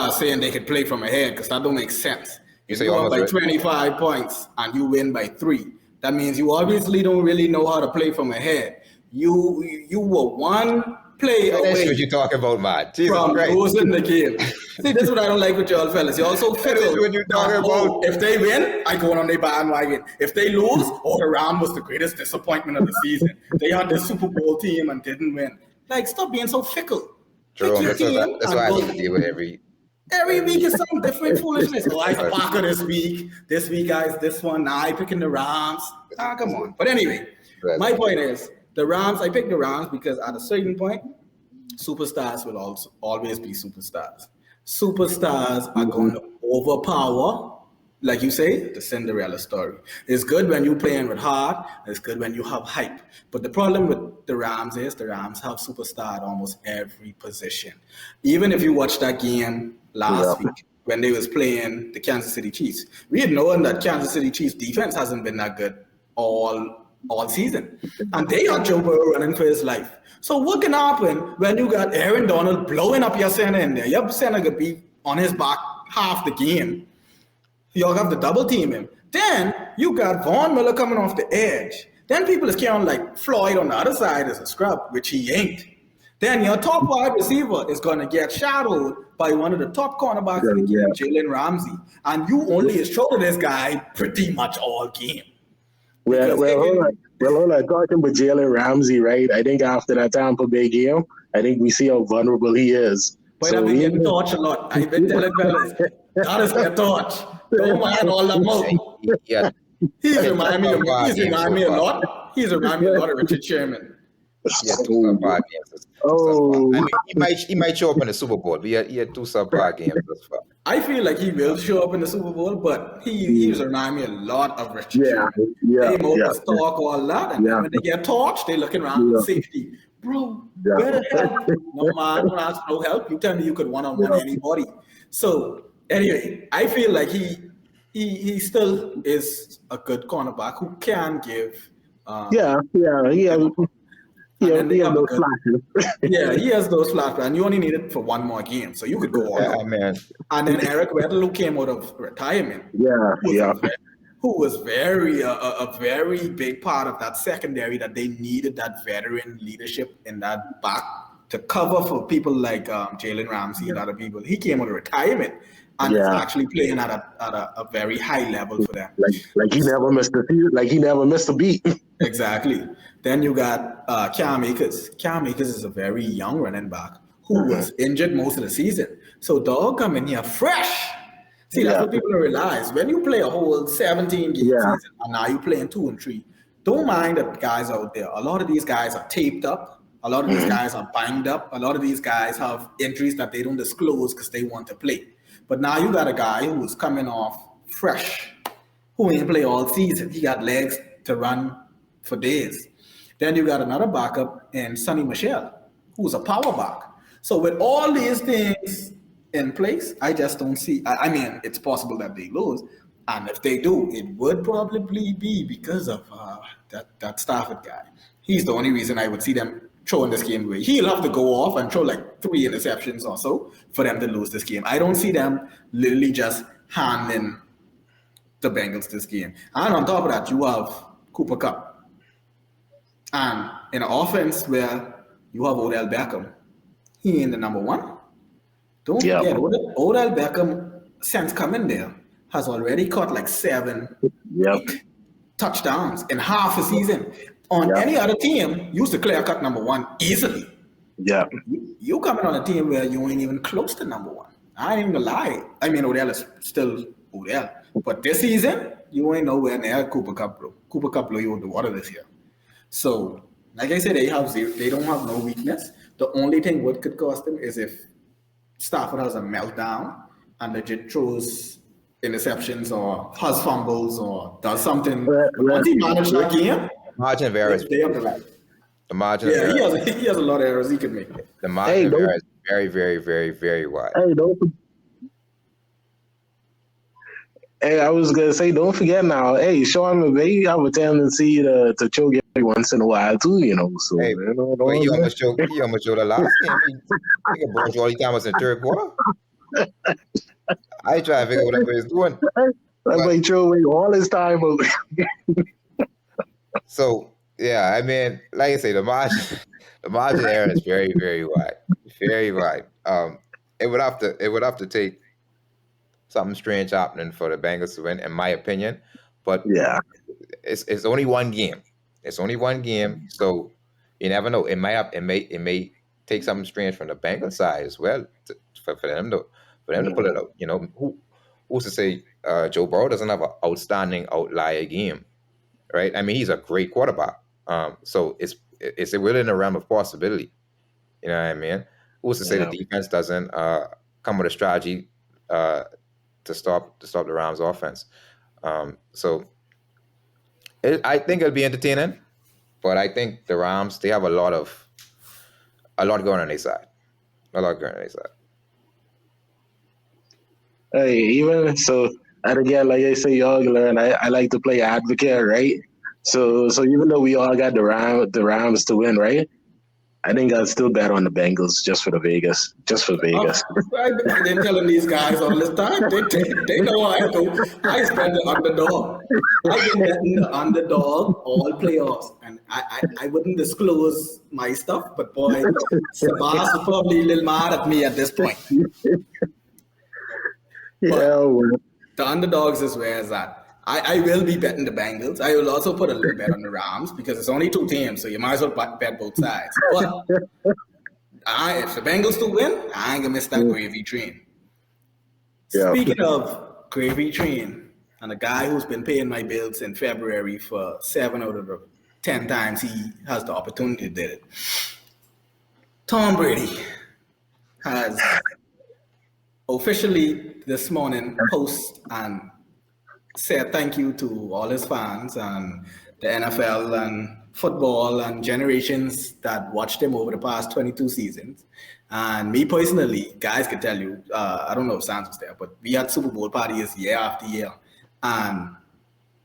as saying they could play from ahead, because that don't make sense. If you win by 25 points and you win by 3, that means you obviously don't really know how to play from ahead. You were one play away. That's what you talk about, man. From losing the game. See, that's what I don't like with y'all fellas. You're so fickle. What you talking about? If they win, I go on their bandwagon. If they lose, the Rams was the greatest disappointment of the season. They had the Super Bowl team and didn't win. Like, stop being so fickle. Jerome, that's why I need to deal with every week is some different foolishness. Oh, I Packer this week. This week, guys, this one. Now I picking the Rams. Come on. But anyway, my point is, the Rams, I picked the Rams because at a certain point, superstars will always be superstars. Superstars are going to overpower, like you say, the Cinderella story. It's good when you're playing with heart. It's good when you have hype. But the problem with the Rams is the Rams have superstar at almost every position. Even if you watched that game last week when they was playing the Kansas City Chiefs, we had known that Kansas City Chiefs defense hasn't been that good all season. And they had Joe Burrow running for his life. So what can happen when you got Aaron Donald blowing up your center in there? Your center could be on his back half the game. You'll have to double team him. Then you got Von Miller coming off the edge. Then people is carrying like Floyd on the other side as a scrub, which he ain't. Then your top wide receiver is going to get shadowed by one of the top cornerbacks in the game, Jalen Ramsey. And you only is throw to this guy pretty much all game. Well, hold on. Talking about Jalen Ramsey, right? I think after that Tampa Bay game, I think we see how vulnerable he is. But I've been getting torched a lot. I've been telling fellas, that is their torch. Don't mind all that mouth. Yeah. He's reminding me a lot. He's reminding me a lot of Richard Sherman. He had 2 subpar games. I mean, he might show up in the Super Bowl, but he had 2 subpar games thus far. I feel like he will show up in the Super Bowl, but he was reminding me a lot of Richard Sherman. They talk all that, and when they get torched, they looking around for safety. Bro, where the hell? No man, don't ask no help. You tell me you could one-on-one anybody. So anyway, I feel like he still is a good cornerback who can give. He has those flashes. He has those flashes, and you only need it for one more game, so you could go on. Man. And then Eric Weddle, who came out of retirement, who was a very big part of that secondary that they needed that veteran leadership in that back to cover for people like Jalen Ramsey and other people. He came out of retirement and is actually playing at a very high level for them. Like he never missed a beat. Exactly. Then you got Cam Akers. Cam Akers is a very young running back who was injured most of the season. So dog come in here fresh. See, that's what people don't realize. When you play a whole 17-game season, and now you're playing 2 and 3, don't mind the guys out there. A lot of these guys are taped up. A lot of these guys are banged up. A lot of these guys have injuries that they don't disclose because they want to play. But now you got a guy who is coming off fresh, who ain't play all season. He got legs to run for days. Then you got another backup in Sonny Michel, who's a power back. So with all these things in place, I just don't see. I mean, it's possible that they lose, and if they do, it would probably be because of that Stafford guy. He's the only reason I would see them throwing this game away. He'll have to go off and throw like 3 interceptions or so for them to lose this game. I don't see them literally just handing the Bengals this game. And on top of that, you have Cooper Cup. And in an offense where you have Odell Beckham, he ain't the number one. Don't Yeah. forget, Odell Beckham, since coming there, has already caught like 7, Yep. 8 touchdowns in half a season. On Yep. any other team, you used to clear cut number one easily. Yeah. You coming on a team where you ain't even close to number one. I ain't even gonna lie. I mean, Odell is still Odell. But this season, you ain't nowhere near Cooper Cup, bro. Cooper Cup blew you out the water this year. So, like I said, they don't have no weakness. The only thing what could cost them is if Stafford has a meltdown and legit throws interceptions or has fumbles or does something. But once he managed that game, Margin of error is they have the right. the margin. Yeah, of error, he has a lot of errors he can make. the margin of error is very, very, very, very wide. Hey, I was gonna say, don't forget now. Hey, Sean McVay have a tendency to choke every once in a while too, you know. So Hey, you know, boy, you almost showed the last game. He got burned all the time was in the third quarter. I try to figure out whatever he's doing. that boy throw away all his time. So yeah, I mean, like I say, the margin of error is very, very wide, very wide. It would have to take something strange happening for the Bengals to win, in my opinion. But Yeah, it's only one game. It's only one game, so you never know. It may take something strange from the Bengals side as well for them to pull it out. You know, who's to say Joe Burrow doesn't have an outstanding outlier game, right? I mean, he's a great quarterback. So it's within the realm of possibility. You know what I mean? Who's to say the defense doesn't come with a strategy to stop the Rams offense? So I think it'll be entertaining, but I think the Rams, they have a lot going on their side. A lot going on their side. Hey, even so, and again, like I say, y'all learn. I like to play advocate, right? So even though we all got the Rams to win, right? I think I'd still bet on the Bengals just for Vegas. I've been telling these guys all this time. They know how I do. I spend the underdog. I've been betting the underdog all playoffs, and I wouldn't disclose my stuff, but boy, Sabas is probably a little mad at me at this point. The underdogs is where it's at. I will be betting the Bengals. I will also put a little bet on the Rams because it's only 2 teams, so you might as well bet both sides. But if the Bengals do win, I ain't gonna miss that gravy train. Yeah. Speaking of gravy train, and a guy who's been paying my bills in February for 7 out of the 10 times he has the opportunity to do it, Tom Brady has officially this morning post and said thank you to all his fans and the NFL and football and generations that watched him over the past 22 seasons. And me personally, guys can tell you, I don't know if Sans was there, but we had Super Bowl parties year after year. And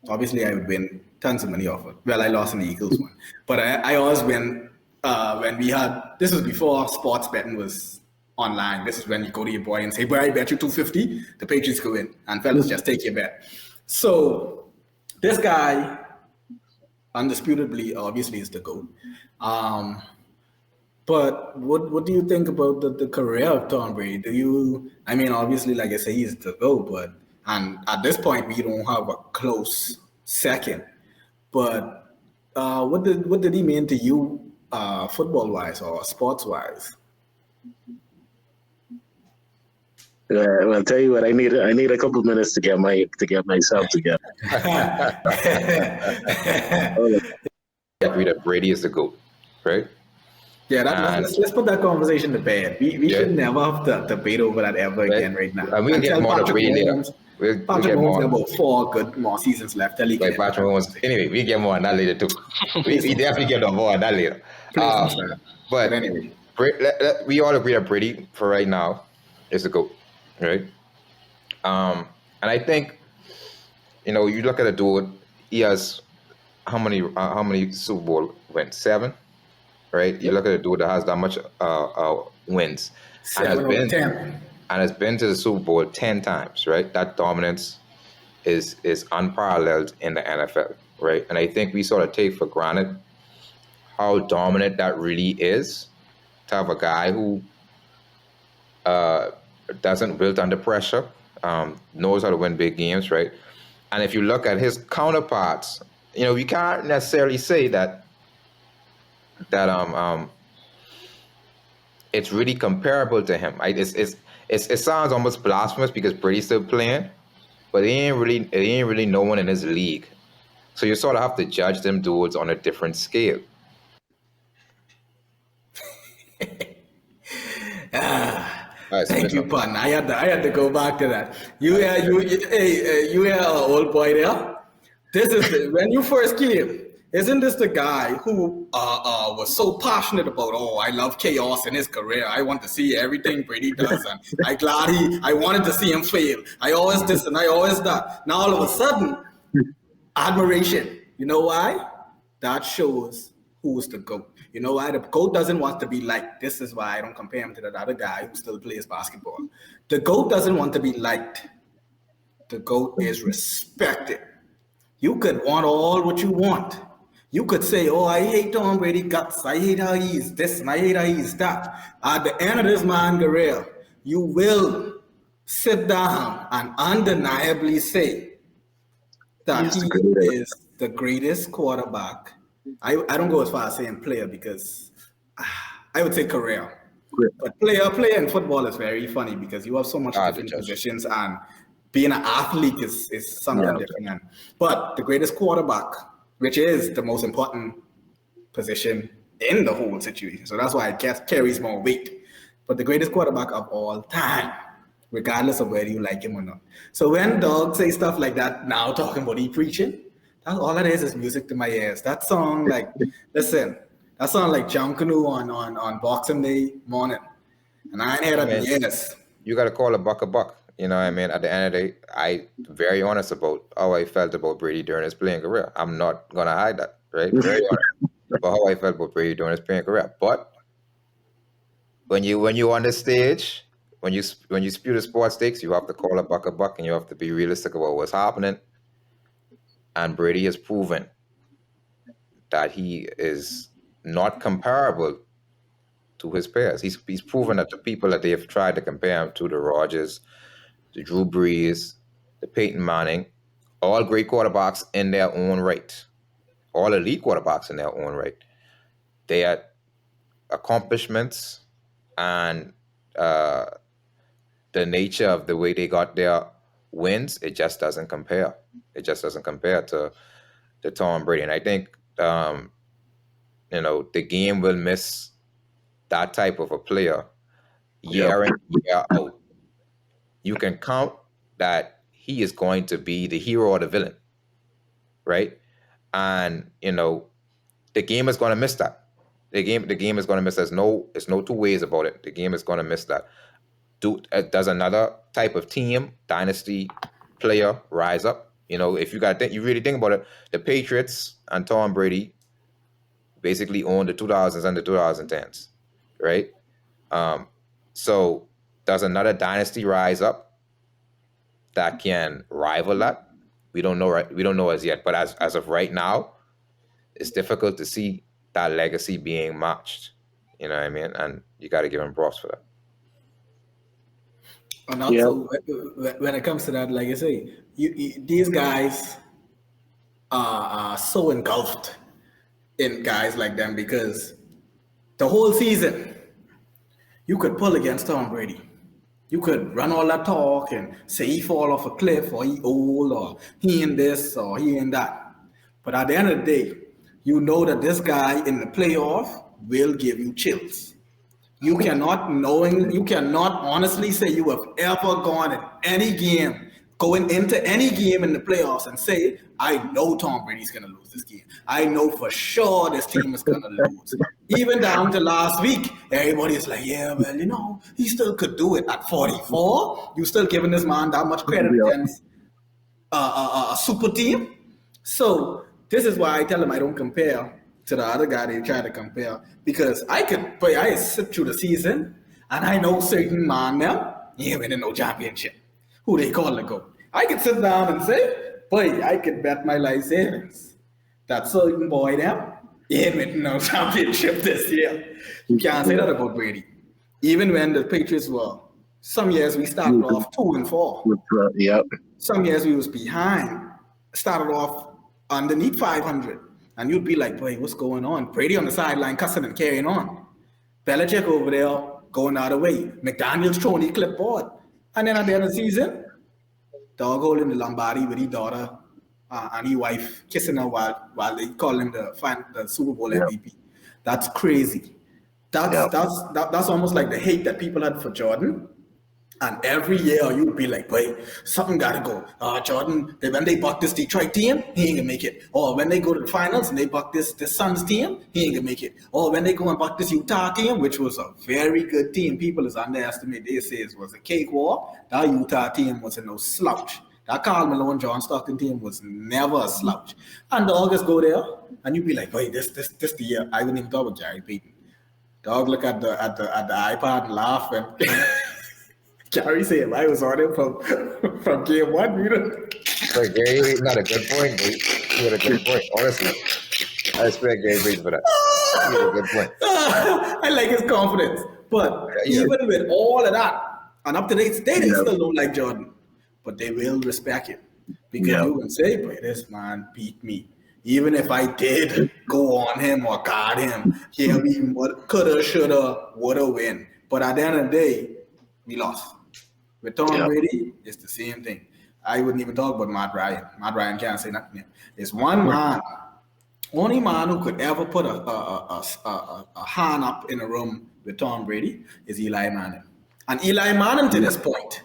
obviously I would win tons of money off it. Well, I lost in the Eagles one. But I always win when we had, this was before sports betting was online. This is when you go to your boy and say, boy, I bet you 250, the Patriots go in. And fellas, just take your bet. So this guy, undisputably, obviously, is the GOAT. But what do you think about the career of Tom Brady? I mean, obviously, like I say, he's the GOAT, and at this point, we don't have a close second. But what did he mean to you, football-wise or sports-wise? Well, I'll tell you what. I need a couple minutes to get myself together. Agree that Brady is the GOAT, right? Yeah, let's put that conversation to bed. We should never have to debate over that ever again right now. We'll get more to Brady later. Patrick Mahomes got about 4 good more seasons left. Anyway, we get more on that later too. we definitely get more on that later. But anyway, we all agree that Brady, for right now, is the GOAT, right? And I think, you look at the dude, he has how many Super Bowl wins? 7, right? You look at a dude that has that much wins, 10. And has been to the Super Bowl 10 times, right? That dominance is unparalleled in the NFL, right? And I think we sort of take for granted how dominant that really is, to have a guy who doesn't wilt under pressure, knows how to win big games, right? And if you look at his counterparts, you can't necessarily say that it's really comparable to him. It sounds almost blasphemous because Brady's still playing, but he ain't really no one in his league. So you sort of have to judge them dudes on a different scale. Thank you, pun. I had to go back to that. You hear old boy there? This is when you first came. Isn't this the guy who was so passionate about, I love chaos in his career. I want to see everything Brady does, and I wanted to see him fail. I always this and I always that. Now all of a sudden, admiration. You know why? That shows who's the GOAT. You know why? The GOAT doesn't want to be liked. This is why I don't compare him to that other guy who still plays basketball. The GOAT doesn't want to be liked. The GOAT is respected. You could want all what you want. You could say, I hate Tom Brady guts. I hate how he's this and I hate how he's that. At the end of this man's career, you will sit down and undeniably say that he is the greatest quarterback. I don't go as far as saying player because I would say career. But player in football is very funny because you have so much different positions, and being an athlete is something different. But the greatest quarterback, which is the most important position in the whole situation. So that's why it carries more weight. But the greatest quarterback of all time, regardless of whether you like him or not. So when dogs say stuff like that, now talking about he preaching, that's all it is music to my ears. That song, listen, that sound like John Canoe on Boxing Day morning. And I ain't heard that in years. You got to call a buck. You know what I mean? At the end of the day, I'm very honest about how I felt about Brady during his playing career. I'm not going to hide that, right? Very honest about how I felt about Brady during his playing career. But when you on the stage, when you spew the sports stakes, you have to call a buck, and you have to be realistic about what's happening. And Brady has proven that he is not comparable to his peers. He's proven that the people that they have tried to compare him to, the Rodgers, the Drew Brees, the Peyton Manning, all great quarterbacks in their own right, all elite quarterbacks in their own right. Their accomplishments and the nature of the way they got their wins, it just doesn't compare. It just doesn't compare to Tom Brady. And I think, the game will miss that type of a player year in, year out. You can count that he is going to be the hero or the villain, right? And, the game is going to miss that. The game is going to miss that. There's no two ways about it. The game is going to miss that. Does another type of team, dynasty player rise up? If you really think about it, the Patriots and Tom Brady basically owned the 2000s and the 2010s, right? So does another dynasty rise up that can rival that? We don't know, right? We don't know as yet. But as of right now, it's difficult to see that legacy being matched. You know what I mean? And you got to give him props for that. And also, when it comes to that, like I say, these guys are so engulfed in guys like them because the whole season, you could pull against Tom Brady. You could run all that talk and say he fall off a cliff or he old or he in this or he in that. But at the end of the day, you know that this guy in the playoff will give you chills. You cannot honestly say you have ever gone in any game, going into any game in the playoffs and say, I know Tom Brady's going to lose this game. I know for sure this team is going to lose. Even down to last week, everybody's like, yeah, well, he still could do it at 44. You still giving this man that much credit against a super team? So this is why I tell him I don't compare to the other guy they try to compare, because I sit through the season and I know certain man now, he ain't winning no championship. Who they call the GOAT. I could sit down and say, boy, I could bet my life savings that certain boy there ain't winning no championship this year. You can't say that about Brady. Even when the Patriots were, some years we started off 2-4. Yep. Some years we was behind, started off underneath 500. And you'd be like, boy, what's going on? Brady on the sideline cussing and carrying on. Belichick over there going the other way. McDaniels throwing the clipboard. And then at the end of the season, dog holding the Lombardi with his daughter and his wife kissing her while they call him the Super Bowl MVP. That's crazy. That's almost like the hate that people had for Jordan. And every year you'd be like, wait, something gotta go. Jordan, when they buck this Detroit team, he ain't gonna make it. Or when they go to the finals and they buck this Suns team, he ain't gonna make it. Or when they go and buck this Utah team, which was a very good team, people is underestimate. They say it was a cakewalk. That Utah team was no slouch. That Karl Malone, John Stockton team was never a slouch. And the August go there, and you'd be like, wait, this the year. I wouldn't even talk about Jerry Payton. Dog look at the iPad and laugh and Gary said I was on him from game one, you know. But Gary, not a good point. He had a good point. Honestly, I respect Gary Brady for that. He had a good point. I like his confidence. But even with all of that, and up to date, they still don't like Jordan. But they will respect him. Because you can say, boy, this man beat me. Even if I did go on him or guard him, he'll be coulda, shoulda, woulda win. But at the end of the day, we lost. With Tom Brady, it's the same thing. I wouldn't even talk about Matt Ryan. Matt Ryan can't say nothing. It's one man, only man who could ever put a hand up in a room with Tom Brady is Eli Manning. And Eli Manning, to this point,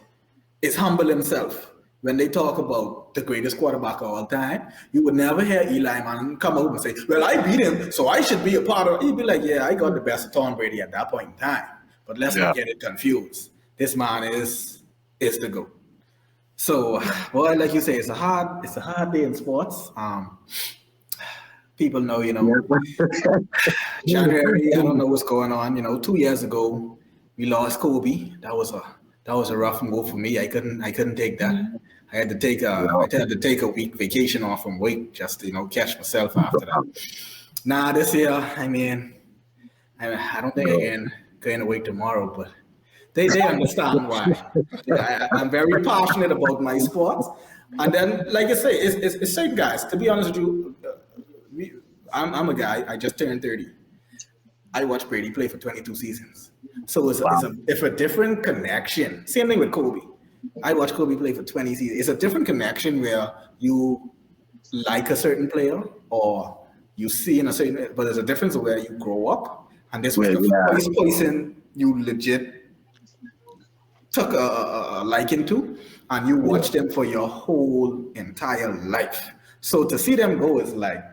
is humble himself. When they talk about the greatest quarterback of all time, you would never hear Eli Manning come out and say, well, I beat him, so I should be a part of it. He'd be like, yeah, I got the best of Tom Brady at that point in time. But let's not get it confused. This man is the GOAT. So, boy, like you say, it's a hard day in sports. People know, January, I don't know what's going on. 2 years ago, we lost Kobe. That was a rough move for me. I couldn't take that. I had to take a week vacation off from work just to, catch myself after that. Nah, this year, I don't think I can go into work tomorrow, but they understand why. I'm very passionate about my sports. And then, like I say, it's certain guys. To be honest with you, I'm a guy, I just turned 30. I watched Brady play for 22 seasons. So it's a different connection. Same thing with Kobe. I watched Kobe play for 20 seasons. It's a different connection where you like a certain player or you see in a certain, but there's a difference of where you grow up. And this was the first person you legit took a liking to, and you watched them for your whole entire life. So to see them go is like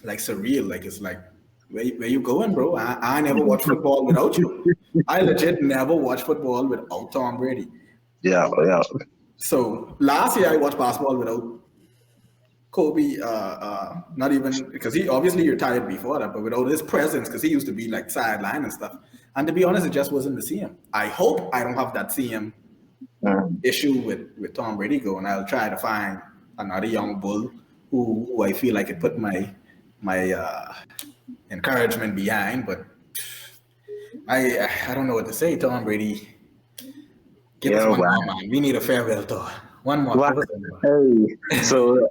surreal. Like it's like, where you going, bro? I never watched football without you. I legit never watched football without Tom Brady. Yeah. So last year I watched basketball without Kobe. Not even because he obviously retired before that, but without his presence, because he used to be like sideline and stuff. And to be honest, it just wasn't the same. I hope I don't have that same issue with Tom Brady going. I'll try to find another young bull who I feel I could put my encouragement behind. But I don't know what to say. Tom Brady, give us one more, man. We need a farewell tour. One more. Hey, so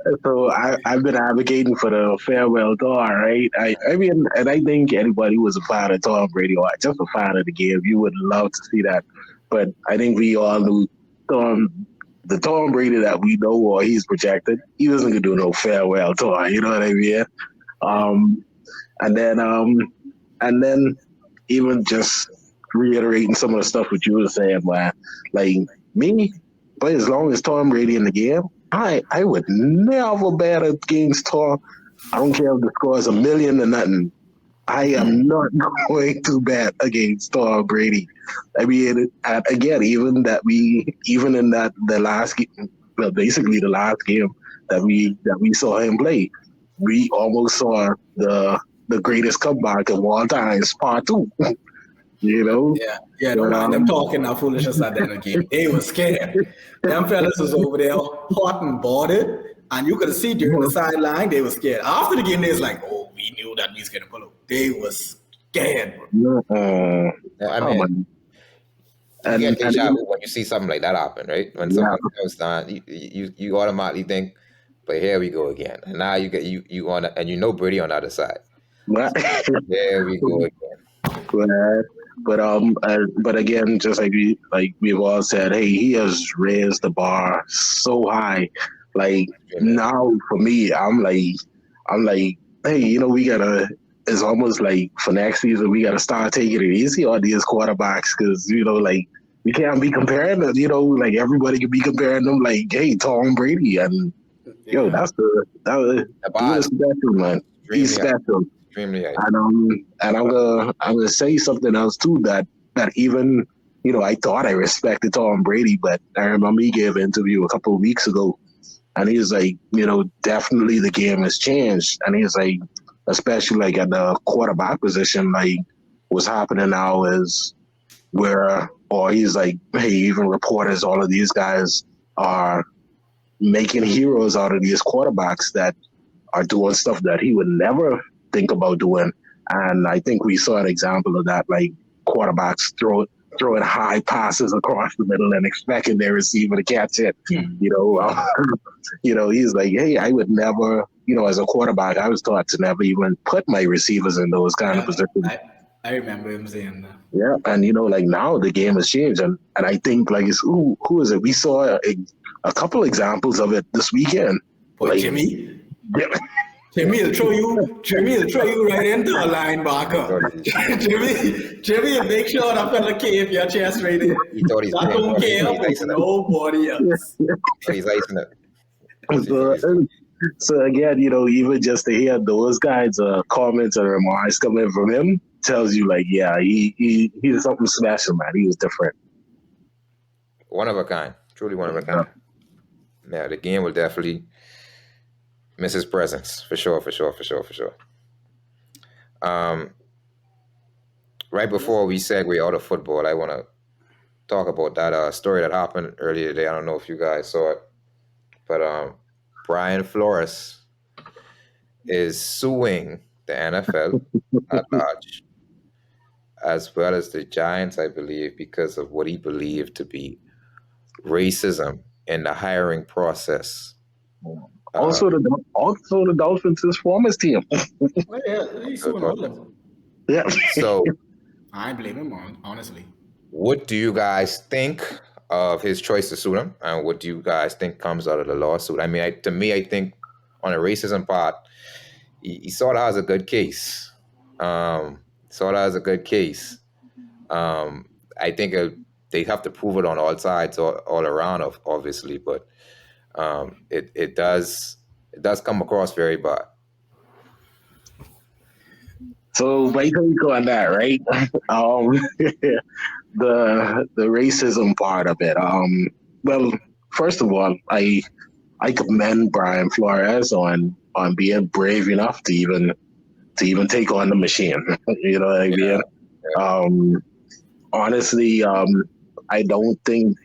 I've been advocating for the farewell tour, right? I mean, and I think anybody who was a fan of Tom Brady or just a fan of the game, you would love to see that. But I think we all knew the Tom Brady that we know or he's projected, he wasn't gonna do no farewell tour. You know what I mean? And then even just reiterating some of the stuff that you were saying, man, like me. But as long as Tom Brady in the game, I would never bet against Tom. I don't care if the score is 1,000,000 or nothing. I am not going to bet against Tom Brady. I mean, again, even in the last game, well, basically the last game that we saw him play, we almost saw the greatest comeback of all time, part 2. You know? Yeah, don't mind them talking that foolishness at the end of the game. They were scared. Them fellas was over there hot and bothered, And you could see during the sideline, they were scared. After the game, they was like, oh, we knew that we was going to pull out. They was scared, bro. I mean, you get deja vu when you see something like that happen, right? When something goes down, you automatically think, but here we go again. And now you get you on, and you know Brady on the other side. There we go again. But again, just like we've all said, hey, he has raised the bar so high. Like now, for me, I'm like, hey, you know, we gotta. It's almost like for next season, we gotta start taking it easy on these quarterbacks because you know, like we can't be comparing them. You know, like everybody can be comparing them. Like, hey, Tom Brady, and yo, that's he's special, man. He's special. Extremely high. And I'm gonna say something else too that even, you know, I thought I respected Tom Brady, but I remember he gave an interview a couple of weeks ago, and he was like, you know, definitely the game has changed, and he's like, especially like at the quarterback position, like what's happening now is he's like, hey, even reporters, all of these guys are making heroes out of these quarterbacks that are doing stuff that he would never think about doing. And I think we saw an example of that, like quarterbacks throwing high passes across the middle and expecting their receiver to catch it. You know, you know, he's like, hey, I would never, you know, as a quarterback, I was taught to never even put my receivers in those kind of positions. I remember him saying that. Yeah, and you know, like now the game has changed, and I think like it's who is it? We saw a couple examples of it this weekend. Boy, like, Jimmy. Yeah. Jimmy will throw you right into a linebacker. Jimmy, make sure that fella cave your chest right there. He thought he's don't care about nobody else. He's icing it. So again, you know, even just to hear those guys' comments and remarks coming from him tells you, like, yeah, he's something special, man. He was different. One of a kind. Truly one of a kind. Yeah, the game will definitely miss his presence, for sure. Right before we segue out of football, I want to talk about that story that happened earlier today. I don't know if you guys saw it, but Brian Flores is suing the NFL at large, as well as the Giants, I believe, because of what he believed to be racism in the hiring process. Also, the Dolphins' his former team. He's suing all of them. Yeah. So I blame him, honestly. What do you guys think of his choice to sue them, and what do you guys think comes out of the lawsuit? I mean, to me, I think on the racism part, he sort of has a good case. I think they have to prove it on all sides, all around, obviously, but it does come across very bad. So my take on that, right? The racism part of it. Well, first of all, I commend Brian Flores on being brave enough to even take on the machine. You know what I mean? Yeah. Honestly, I don't think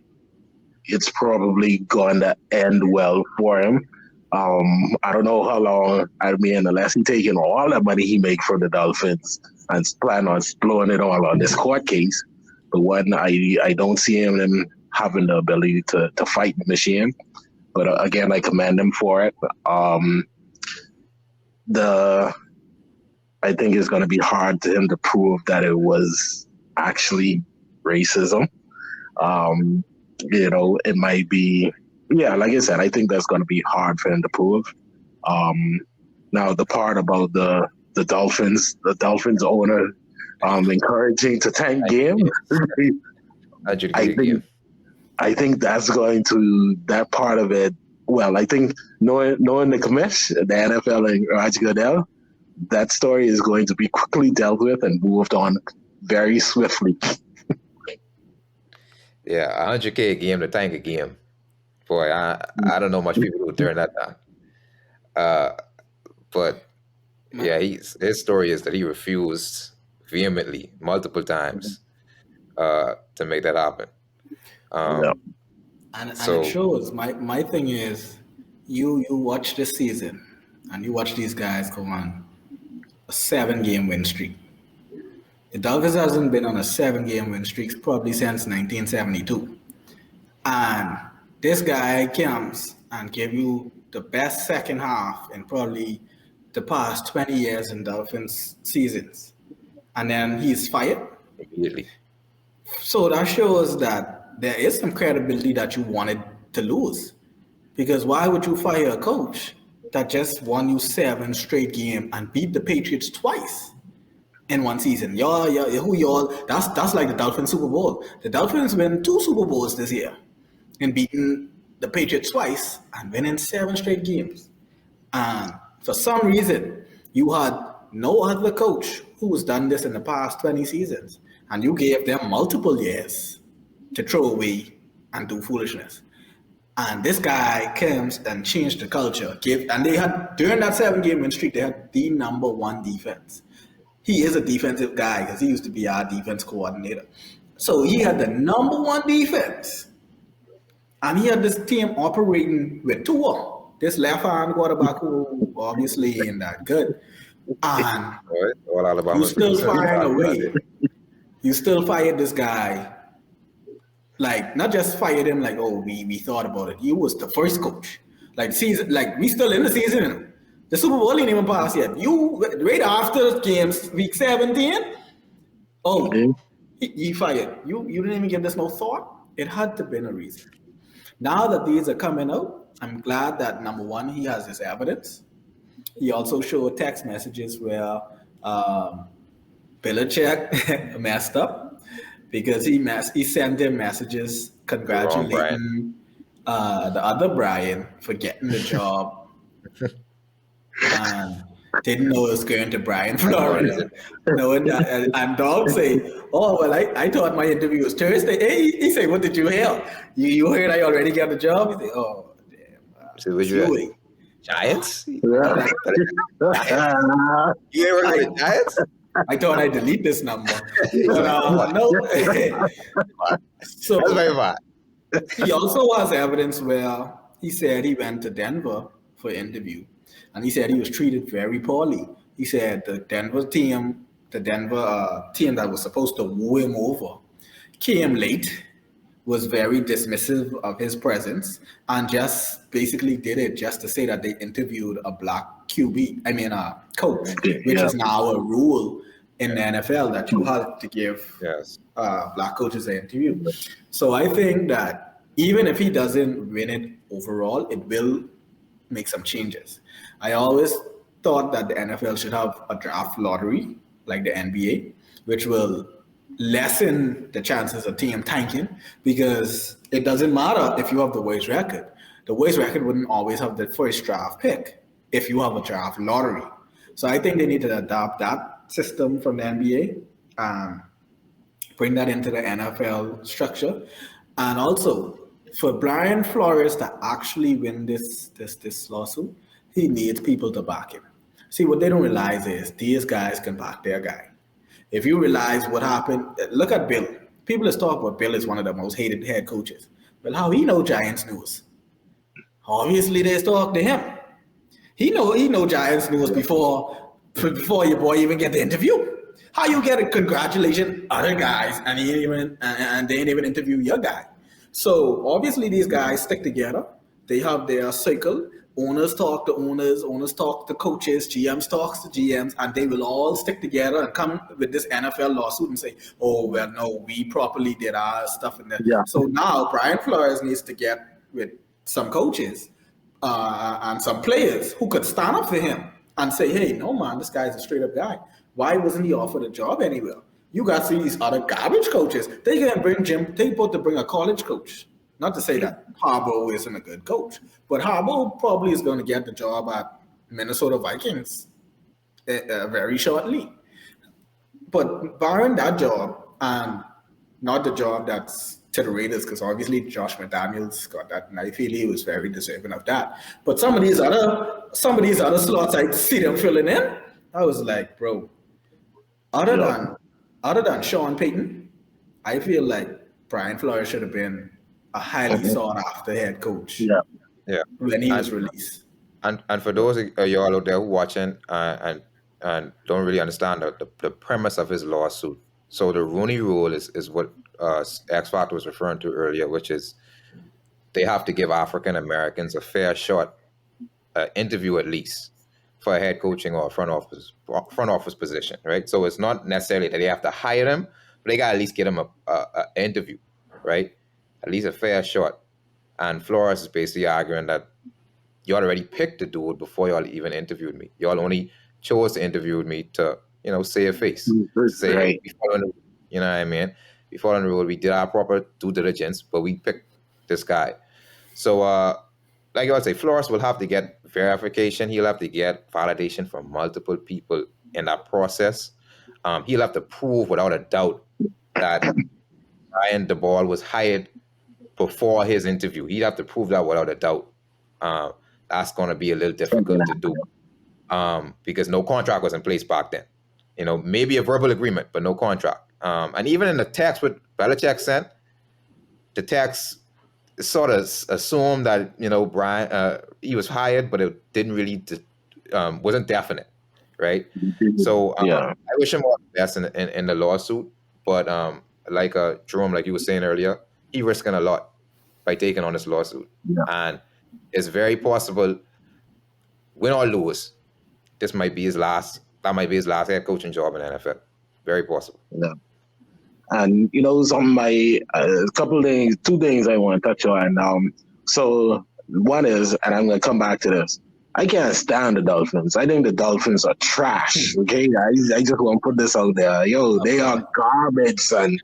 it's probably going to end well for him. I don't know how long. I mean, unless he's taking all the money he make from the Dolphins and plan on blowing it all on this court case. But one, I don't see him having the ability to fight the machine. But again, I commend him for it. I think it's going to be hard to him to prove that it was actually racism. You know, it might be. Yeah, like I said, I think that's going to be hard for him to prove. Now, the part about the Dolphins owner encouraging to tank game, I think that's going to, that part of it, well, I think knowing the commission, the NFL and Roger Goodell, that story is going to be quickly dealt with and moved on very swiftly. Yeah, $100K a game to tank a game. Boy, I don't know much people who turn that down. But yeah, his story is that he refused vehemently multiple times to make that happen. And it shows. My thing is, you watch this season, and you watch these guys go on a 7 game win streak. The Dolphins hasn't been on a 7 game win streak probably since 1972. And this guy comes and give you the best second half in probably the past 20 years in Dolphins seasons. And then he's fired. Immediately. So that shows that there is some credibility that you wanted to lose. Because why would you fire a coach that just won you 7 straight games and beat the Patriots twice in one season? That's like the Dolphins Super Bowl. The Dolphins win 2 Super Bowls this year and beating the Patriots twice and winning 7 straight games. And for some reason, you had no other coach who's done this in the past 20 seasons. And you gave them multiple years to throw away and do foolishness. And this guy comes and changed the culture. And they had, during that 7 game win streak, they had the #1 defense. He is a defensive guy because he used to be our defense coordinator. So he had the #1 defense. And he had this team operating with Tua, this left-hand quarterback who obviously ain't that good. And All Alabama. you still find a way. You still fired this guy. Like, not just fired him like, oh, we thought about it. You was the first coach. Like, season, like we still in the season. The Super Bowl ain't even passed yet. You, right after games, week 17, he fired. You didn't even give this no thought. It had to have been a reason. Now that these are coming out, I'm glad that #1, he has this evidence. He also showed text messages where Belichick messed up because he sent him messages congratulating the other Brian for getting the job and didn't know it was going to Brian Flores. Knowing that, and Dog say, oh, well, I thought my interview was Thursday. Hey, he said, what did you hear? You heard I already got the job? He said, oh, damn. So would you Giants? You ever go to Giants? I thought I'd delete this number. But, no. So he also has evidence where he said he went to Denver for an interview. And he said he was treated very poorly. He said the Denver team that was supposed to woo him over, came late, was very dismissive of his presence, and just basically did it just to say that they interviewed a black coach, which is now a rule in the NFL that you have to give black coaches an interview. So I think that even if he doesn't win it overall, it will make some changes. I always thought that the NFL should have a draft lottery like the NBA, which will lessen the chances of team tanking, because it doesn't matter if you have the worst record. The worst record wouldn't always have the first draft pick if you have a draft lottery. So I think they need to adopt that system from the NBA and bring that into the NFL structure. And also, for Brian Flores to actually win this lawsuit, he needs people to back him. See, what they don't realize is these guys can back their guy. If you realize what happened, look at Bill. People is talking about Bill is one of the most hated head coaches. Well, how he know Giants news? Obviously, they talk to him. He know Giants news before your boy even get the interview. How you get a congratulation other guys and they ain't even interview your guy? So obviously these guys stick together. They have their circle. Owners talk to owners talk to coaches, GMs talks to GMs, and they will all stick together and come with this NFL lawsuit and say, oh, well, no, we properly did our stuff in there. Yeah. So now Brian Flores needs to get with some coaches and some players who could stand up for him and say, hey, no, man, this guy's a straight up guy. Why wasn't he offered a job anywhere? You got to see these other garbage coaches. They can supposed to bring a college coach. Not to say that Harbaugh isn't a good coach, but Harbaugh probably is going to get the job at Minnesota Vikings very shortly. But barring that job, and not the job that's to the Raiders, because obviously Josh McDaniels got that, and I feel he was very deserving of that. But some of these other slots I see them filling in, I was like, bro, other than Sean Payton, I feel like Brian Flores should have been a highly sought after head coach. Yeah. Yeah. when he was And released. and for those of y'all out there who watching and don't really understand the premise of his lawsuit. So the Rooney Rule is what X Factor was referring to earlier, which is they have to give African Americans a fair shot interview at least for a head coaching or front office position, right? So it's not necessarily that they have to hire them, but they got to at least get them a interview, right? At least a fair shot. And Flores is basically arguing that y'all already picked the dude before y'all even interviewed me. Y'all only chose to interview me to, save face, to say, hey, Right. we following the, you know what I mean? We following the rule. We did our proper due diligence, but we picked this guy. So, like I say, Flores will have to get verification. He'll have to get validation from multiple people in that process. He'll have to prove without a doubt that Brian DeBall was hired before his interview. He'd have to prove that without a doubt. That's going to be a little difficult to do because no contract was in place back then. Maybe a verbal agreement, but no contract. And even in the text what Belichick sent, the text sort of assumed that Brian he was hired, but it didn't really wasn't definite, right? So Yeah. I wish him all the best in the lawsuit, but like Jerome, like you were saying earlier, he risking a lot by taking on this lawsuit, and it's very possible, win or lose, this might be his last. That might be his last head coaching job in the NFL. Very possible. Yeah. And some of my couple things, two things I want to touch on. So one is, and I'm going to come back to this. I can't stand the Dolphins. I think the Dolphins are trash. Okay, I just want to put this out there. Yo, they are garbage, son.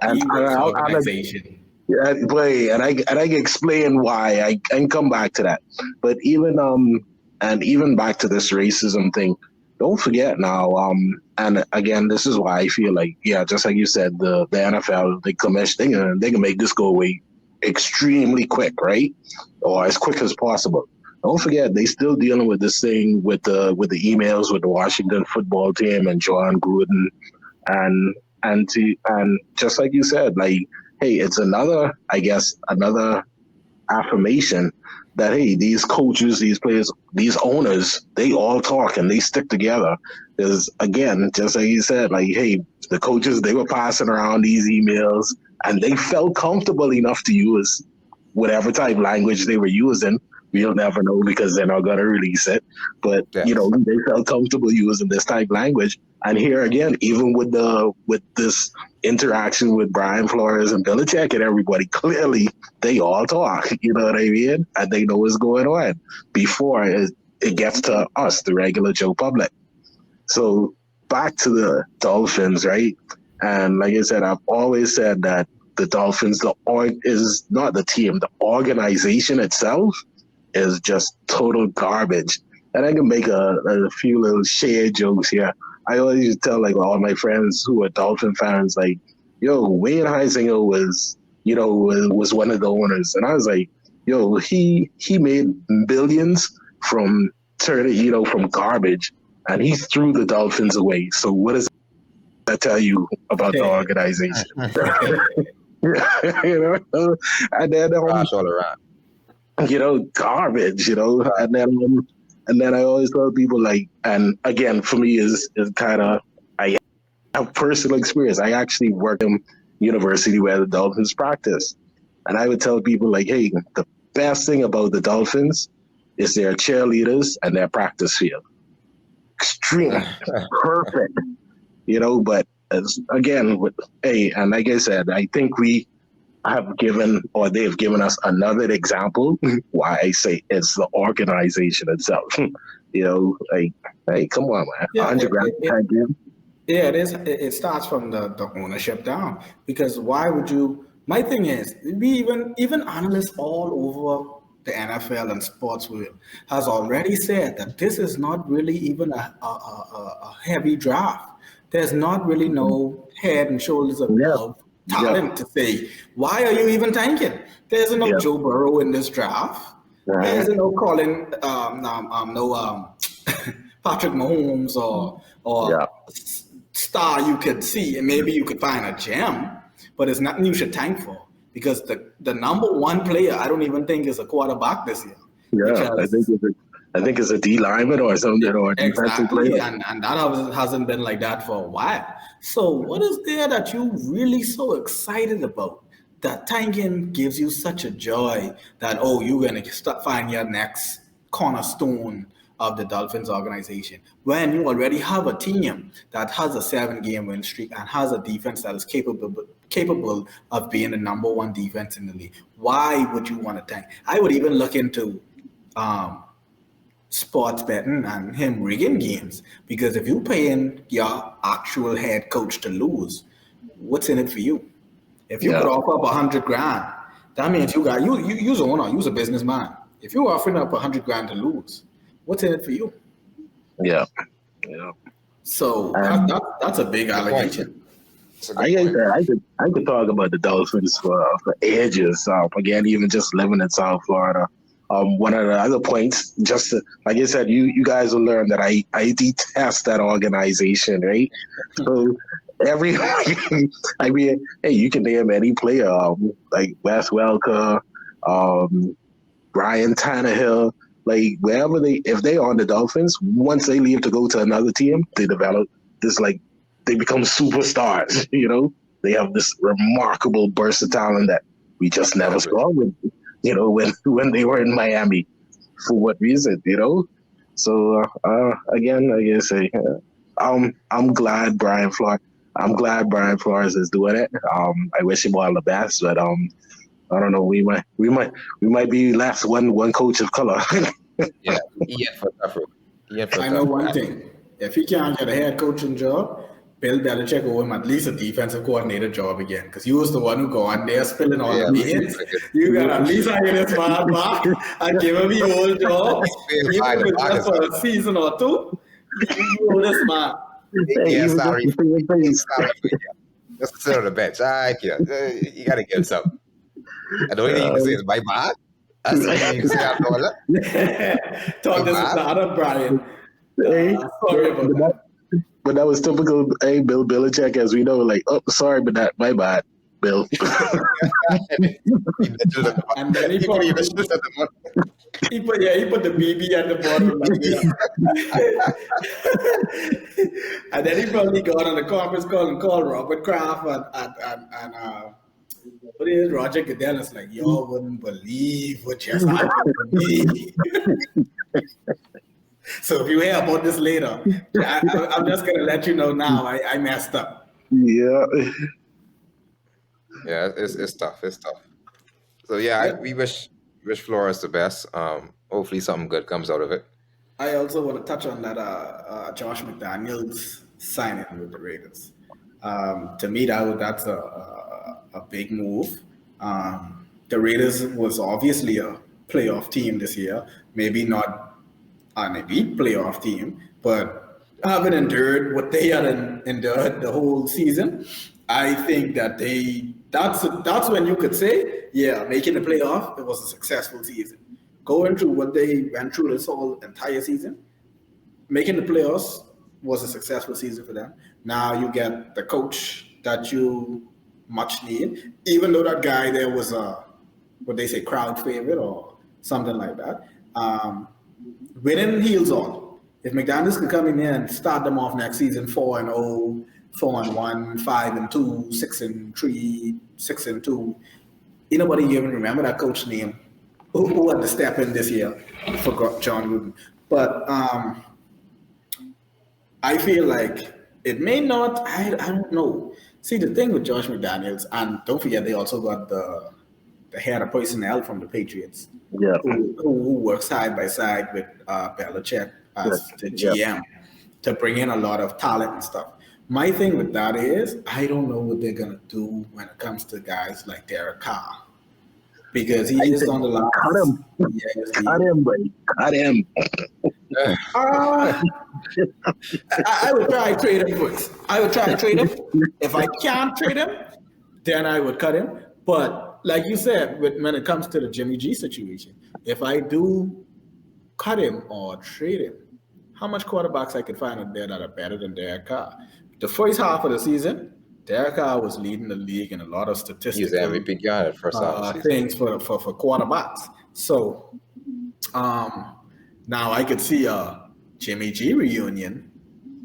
And Organization. Yeah, play, and I can explain why. I can come back to that. But even back to this racism thing. Don't forget now, and again, this is why I feel like, just like you said, the NFL, the commission, they can make this go away extremely quick, right? Or as quick as possible. Don't forget, they still dealing with this thing with the emails with the Washington football team and John Gruden, and just like you said, like, hey, it's another affirmation that, hey, these coaches, these players, these owners, they all talk and they stick together. Because again, just like you said, like, hey, the coaches, they were passing around these emails and they felt comfortable enough to use whatever type language they were using. We'll never know because they're not going to release it. But, Yes. They felt comfortable using this type language. And here again, even with this interaction with Brian Flores and Belichick and everybody, clearly they all talk, you know what I mean? And they know what's going on before it gets to us, the regular Joe public. So back to the Dolphins, right? And like I said, I've always said that the Dolphins, is not the team, the organization itself is just total garbage. And I can make a few little shade jokes here. I always used to tell like all my friends who are Dolphin fans, like, yo, Wayne Heisinger was one of the owners. And I was like, yo, he made billions from from garbage, and he threw the Dolphins away. So what does that tell you about the organization? And then Trash all around. garbage, and then I always tell people, like, and again, for me is kind of, I have personal experience. I actually worked in university where the Dolphins practice, and I would tell people, like, hey, the best thing about the Dolphins is their cheerleaders and their practice field. Extreme, perfect, but again, and like I said, I think we have given, or they've given us another example why I say it's the organization itself. Like, hey, come on, man. Yeah, 100 grand. it is. It starts from the ownership down, because why would you? My thing is, we even analysts all over the NFL and sports world has already said that this is not really even a heavy draft. There's not really no head and shoulders above talent to say, why are you even tanking? There's no Joe Burrow in this draft. There's no Patrick Mahomes or star you could see, and maybe you could find a gem, but it's nothing you should tank for, because the number one player I don't even think is a quarterback this year. Yeah, I think it's a D lineman or something or a defensive Exactly, player. and that hasn't been like that for a while. So, what is there that you really so excited about that Tangen gives you such a joy that you're gonna start find your next cornerstone of the Dolphins organization when you already have a team that has a 7-game win streak and has a defense that is capable of being the number one defense in the league? Why would you want to tank? I would even look into um, sports betting and him rigging games, because if you're paying your actual head coach to lose, what's in it for you? If you could offer up 100 grand, that means you use a owner, use a businessman. If you're offering up 100 grand to lose, what's in it for you? Yeah. So that's a big allegation. I could talk about the Dolphins for ages. Again, even just living in South Florida. One of the other points, just to, like I said, you guys will learn that I detest that organization, right? So every I mean, hey, you can name any player, like Wes Welker, Ryan Tannehill, like wherever if they are on the Dolphins, once they leave to go to another team, they develop this they become superstars. They have this remarkable burst of talent that we just never saw with. When they were in Miami, for what reason? So again, like I say, I'm glad Brian Flores is doing it. I wish him all the best, but I don't know. We might be left one coach of color. Yeah, I know one thing: if he can't get a head coaching job, Bill Belichick owe him at least a defensive coordinator job again, because he was the one who go on there spilling all the beans. You got at least hire this man back and give him the old job. Even if it's just for a season or two, you owe this man. Yeah, sorry. Just sit on the bench. You got to give something. And the only thing you can say is bye bye. That's the only thing you can say after all that. Thought this was the other Brian. Sorry about that. But that was typical, Bill Belichick, as we know, like, oh, sorry, but that, my bad, Bill. And then he put the BB at the bottom like this. And then he probably got on the conference call and called Robert Kraft and what is Roger Goodell? It's like, y'all wouldn't believe what just happened to me. So if you hear about this later, I'm just gonna let you know now. I messed up. Yeah. Yeah, it's tough. It's tough. So we wish Flores the best. Hopefully something good comes out of it. I also want to touch on that Josh McDaniels signing with the Raiders. To me, that's a big move. The Raiders was obviously a playoff team this year. Maybe not an elite playoff team, but having endured what they had endured the whole season, I think that that's when you could say, making the playoff, it was a successful season. Going through what they went through this whole entire season, making the playoffs was a successful season for them. Now you get the coach that you much need, even though that guy there was what they say, crowd favorite or something like that. Winning heels all. If McDaniels can come in here and start them off next season 4-0, 4-1, 5-2, 6-3, 6-2, nobody even remember that coach name who had to step in this year for John Gruden. But I feel like it may not. I don't know. See, the thing with Josh McDaniels, and don't forget they also got the head of personnel from the Patriots. Yeah. Who works side by side with Belichick as the GM to bring in a lot of talent and stuff. My thing with that is I don't know what they're gonna do when it comes to guys like Derek Carr, because he is on the line. Cut him. Cut him, buddy. Cut him. I would try to trade him first. I would try to trade him. If I can't trade him, then I would cut him. But like you said, when it comes to the Jimmy G situation, if I do cut him or trade him, how much quarterbacks I could find out there that are better than Derek Carr? The first half of the season, Derek Carr was leading the league in a lot of He's the statistical MVP candidate first half of the season. things for quarterbacks. So now I could see a Jimmy G reunion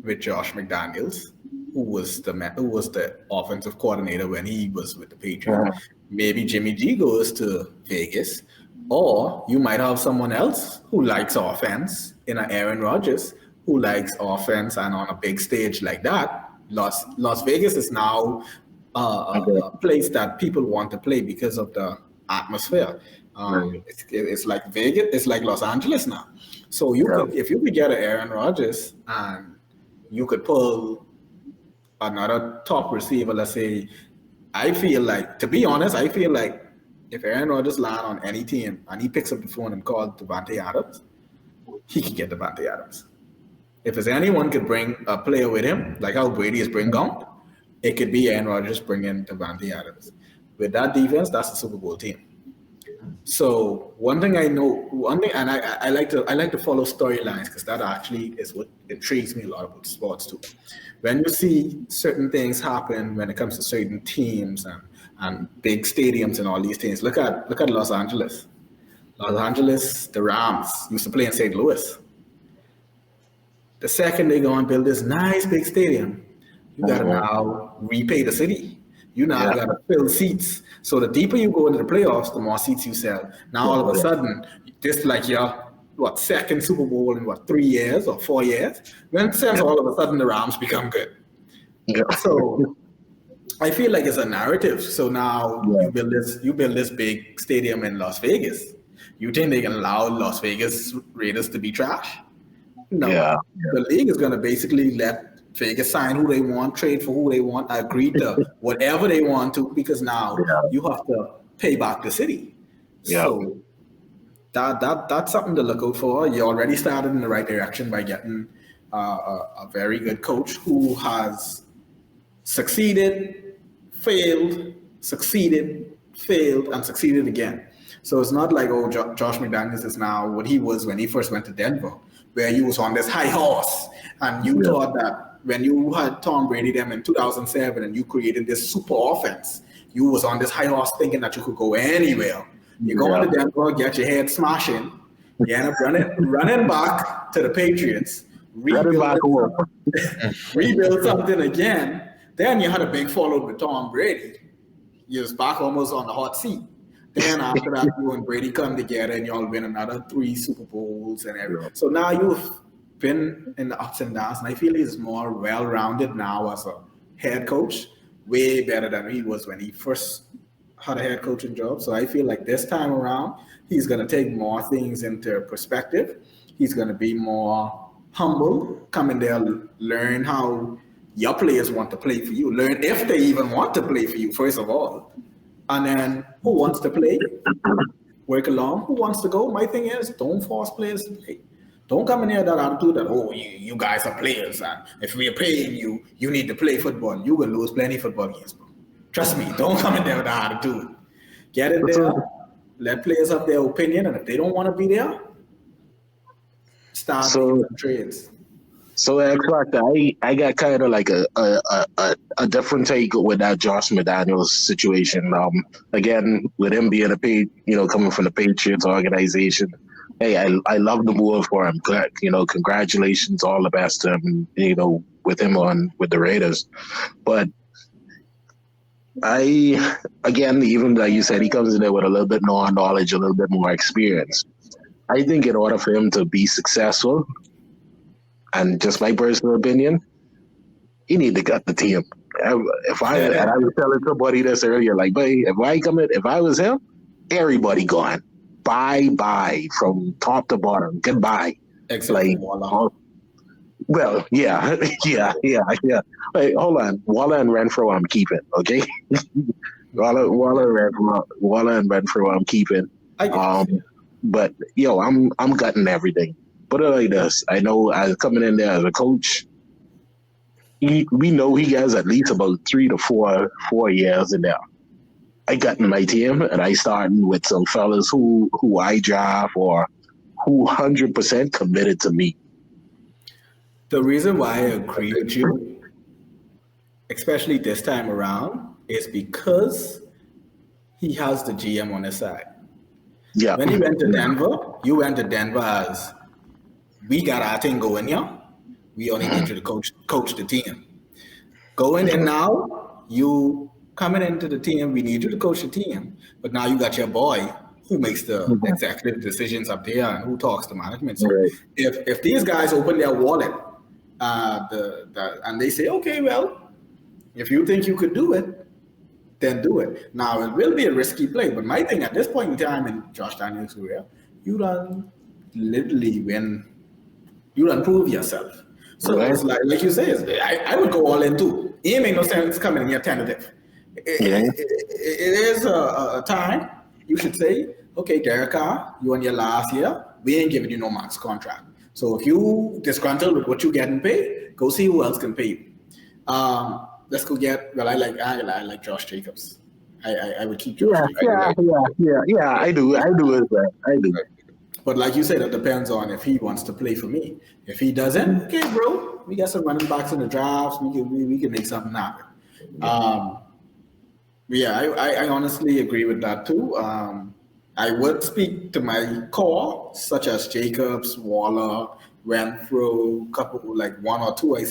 with Josh McDaniels, who was the offensive coordinator when he was with the Patriots. Maybe Jimmy G goes to Vegas, or you might have someone else who likes offense in an Aaron Rodgers who likes offense, and on a big stage like that, Las Vegas is now a place that people want to play because of the atmosphere. It's like Vegas, it's like Los Angeles now. So if you could get an Aaron Rodgers and you could pull another top receiver, let's say, I feel like if Aaron Rodgers land on any team and he picks up the phone and calls Davante Adams, he can get Davante Adams. If there's anyone could bring a player with him, like how Brady is bring Gaunt, it could be Aaron Rodgers bringing Davante Adams. With that defense, that's the Super Bowl team. So and I like to follow storylines because that actually is what intrigues me a lot about sports too. When you see certain things happen when it comes to certain teams and big stadiums and all these things, look at Los Angeles. Los Angeles, the Rams used to play in St. Louis. The second they go and build this nice big stadium, you gotta now repay the city. You now gotta fill seats. So the deeper you go into the playoffs, the more seats you sell. Now all of a sudden, this like your second Super Bowl in 3 years or 4 years. Then since all of a sudden the Rams become good. So I feel like it's a narrative. So now you build this big stadium in Las Vegas. You think they can allow Las Vegas Raiders to be trash? No. The league is gonna basically let Vegas sign who they want, trade for who they want, agree to whatever they want to, because now you have to pay back the city. So that's something to look out for. You already started in the right direction by getting a very good coach who has succeeded, failed, succeeded, failed, and succeeded again. So it's not like, Josh McDaniels is now what he was when he first went to Denver, where he was on this high horse, and you thought that when you had Tom Brady them in 2007 and you created this super offense, you was on this high horse thinking that you could go anywhere. You go into Denver, get your head smashing, you end up running back to the Patriots, rebuild something again. Then you had a big fallout with Tom Brady. You was back almost on the hot seat. Then after that, you and Brady come together and y'all win another 3 Super Bowls and everything. So now you've been in the ups and downs, and I feel he's more well-rounded now as a head coach, way better than he was when he first had a head coaching job. So I feel like this time around, he's going to take more things into perspective. He's going to be more humble, come in there, learn how your players want to play for you, learn if they even want to play for you, first of all. And then who wants to play, work along. Who wants to go? My thing is, don't force players to play. Don't come in here with that attitude that, you guys are players, and if we are paying you, you need to play football. You will lose plenty of football games, bro. Trust me, don't come in there with that attitude. Get in there, let players have their opinion, and if they don't want to be there, start making some trades. So, Xperts, I got kind of like a different take with that Josh McDaniels situation. Again, with him being coming from the Patriots organization, hey, I love the move for him. Congratulations, all the best to him. With him with the Raiders, but even like you said, he comes in there with a little bit more knowledge, a little bit more experience. I think in order for him to be successful, and just my personal opinion, he need to cut the team. And I was telling somebody this earlier, like, but if I was him, everybody gone. Bye from top to bottom. Goodbye. Except Waller. Well, yeah. Wait, hold on. Waller and Renfro, I'm keeping. Okay. Waller and Renfro, I'm keeping. But I'm gutting everything. Put it like this: I know as coming in there as a coach, we know he has at least about 3 to 4 years in there. I got in my team, and I starting with some fellas who I draft or who 100% committed to me. The reason why I agree with you especially this time around, is because he has the GM on his side. Yeah. When he went to Denver, you went to Denver as we got our thing going here. We only need you to coach the team. Going in now, you coming into the team, we need you to coach the team. But now you got your boy who makes the executive decisions up there and who talks to management. So Right. if these guys open their wallet and they say, okay, well, if you think you could do it, then do it. Now it will be a risky play, but my thing at this point in time in Josh Daniels' career, you done literally when you done prove yourself. So Right. it's like you say, I would go all in too. It make no sense coming in here tentative. Yeah. It is a time you should say, okay, Derek Carr, you on your last year, we ain't giving you no max contract. So if you disgruntled with what you getting paid, go see who else can pay you. Let's go get. Well, I like Josh Jacobs. I would keep Josh Jacobs. Yeah. I do as well. I do. But like you said, it depends on if he wants to play for me. If he doesn't, okay, bro, we got some running backs in the drafts. We can make something happen. Yeah, I honestly agree with that too. I would speak to my core, such as Jacobs, Waller, Renfro, couple like one or two. I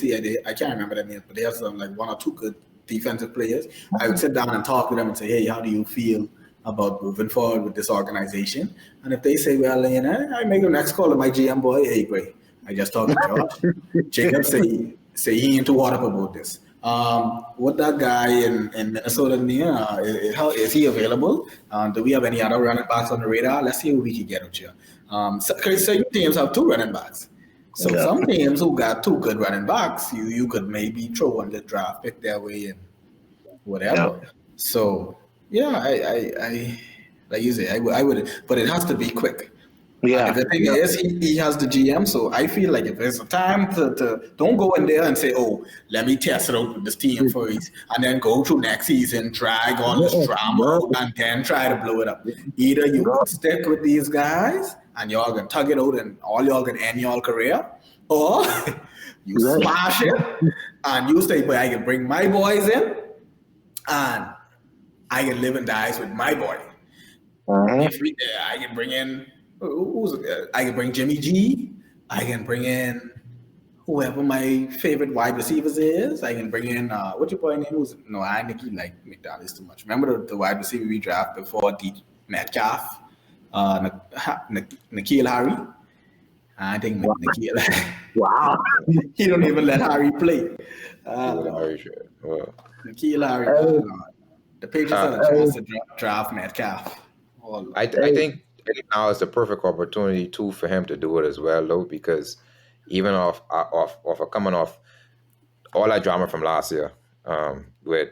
can't remember their names, but there's like one or two good defensive players. I would sit down and talk with them and say, hey, how do you feel about moving forward with this organization? And if they say, well, you know, I make the next call to my GM boy, hey, great. I just talked to Josh. Jacob say he ain't too hot up about this. What that guy in Minnesota near, is he available? Do we have any other running backs on the radar? Let's see who we can get out here. So your teams have two running backs. So some teams who got two good running backs, you could maybe throw one the draft pick their way in, whatever. Yeah. So yeah, I like you say, I would, but it has to be quick. Yeah. The thing is, he has the GM, so I feel like if there's a time to don't go in there and say, oh, let me test it out with this team first, and then go through next season, drag all this drama out, and then try to blow it up. Either you can stick with these guys, and y'all can tug it out, and all y'all can end y'all career, or you smash it, and you say, but I can bring my boys in, and I can live and die with my boy. I can bring in. I can bring Jimmy G. I can bring in whoever my favorite wide receivers is. I can bring in what's your boy name? I think he like McDonald's too much. Remember the wide receiver we drafted before Metcalf, N'Keal Harry. I think N'Keal. Wow. He don't even let Harry play. N'Keal Harry. The Patriots had a chance to draft Metcalf. I think now is the perfect opportunity too for him to do it as well, though, because even off coming off all that drama from last year, with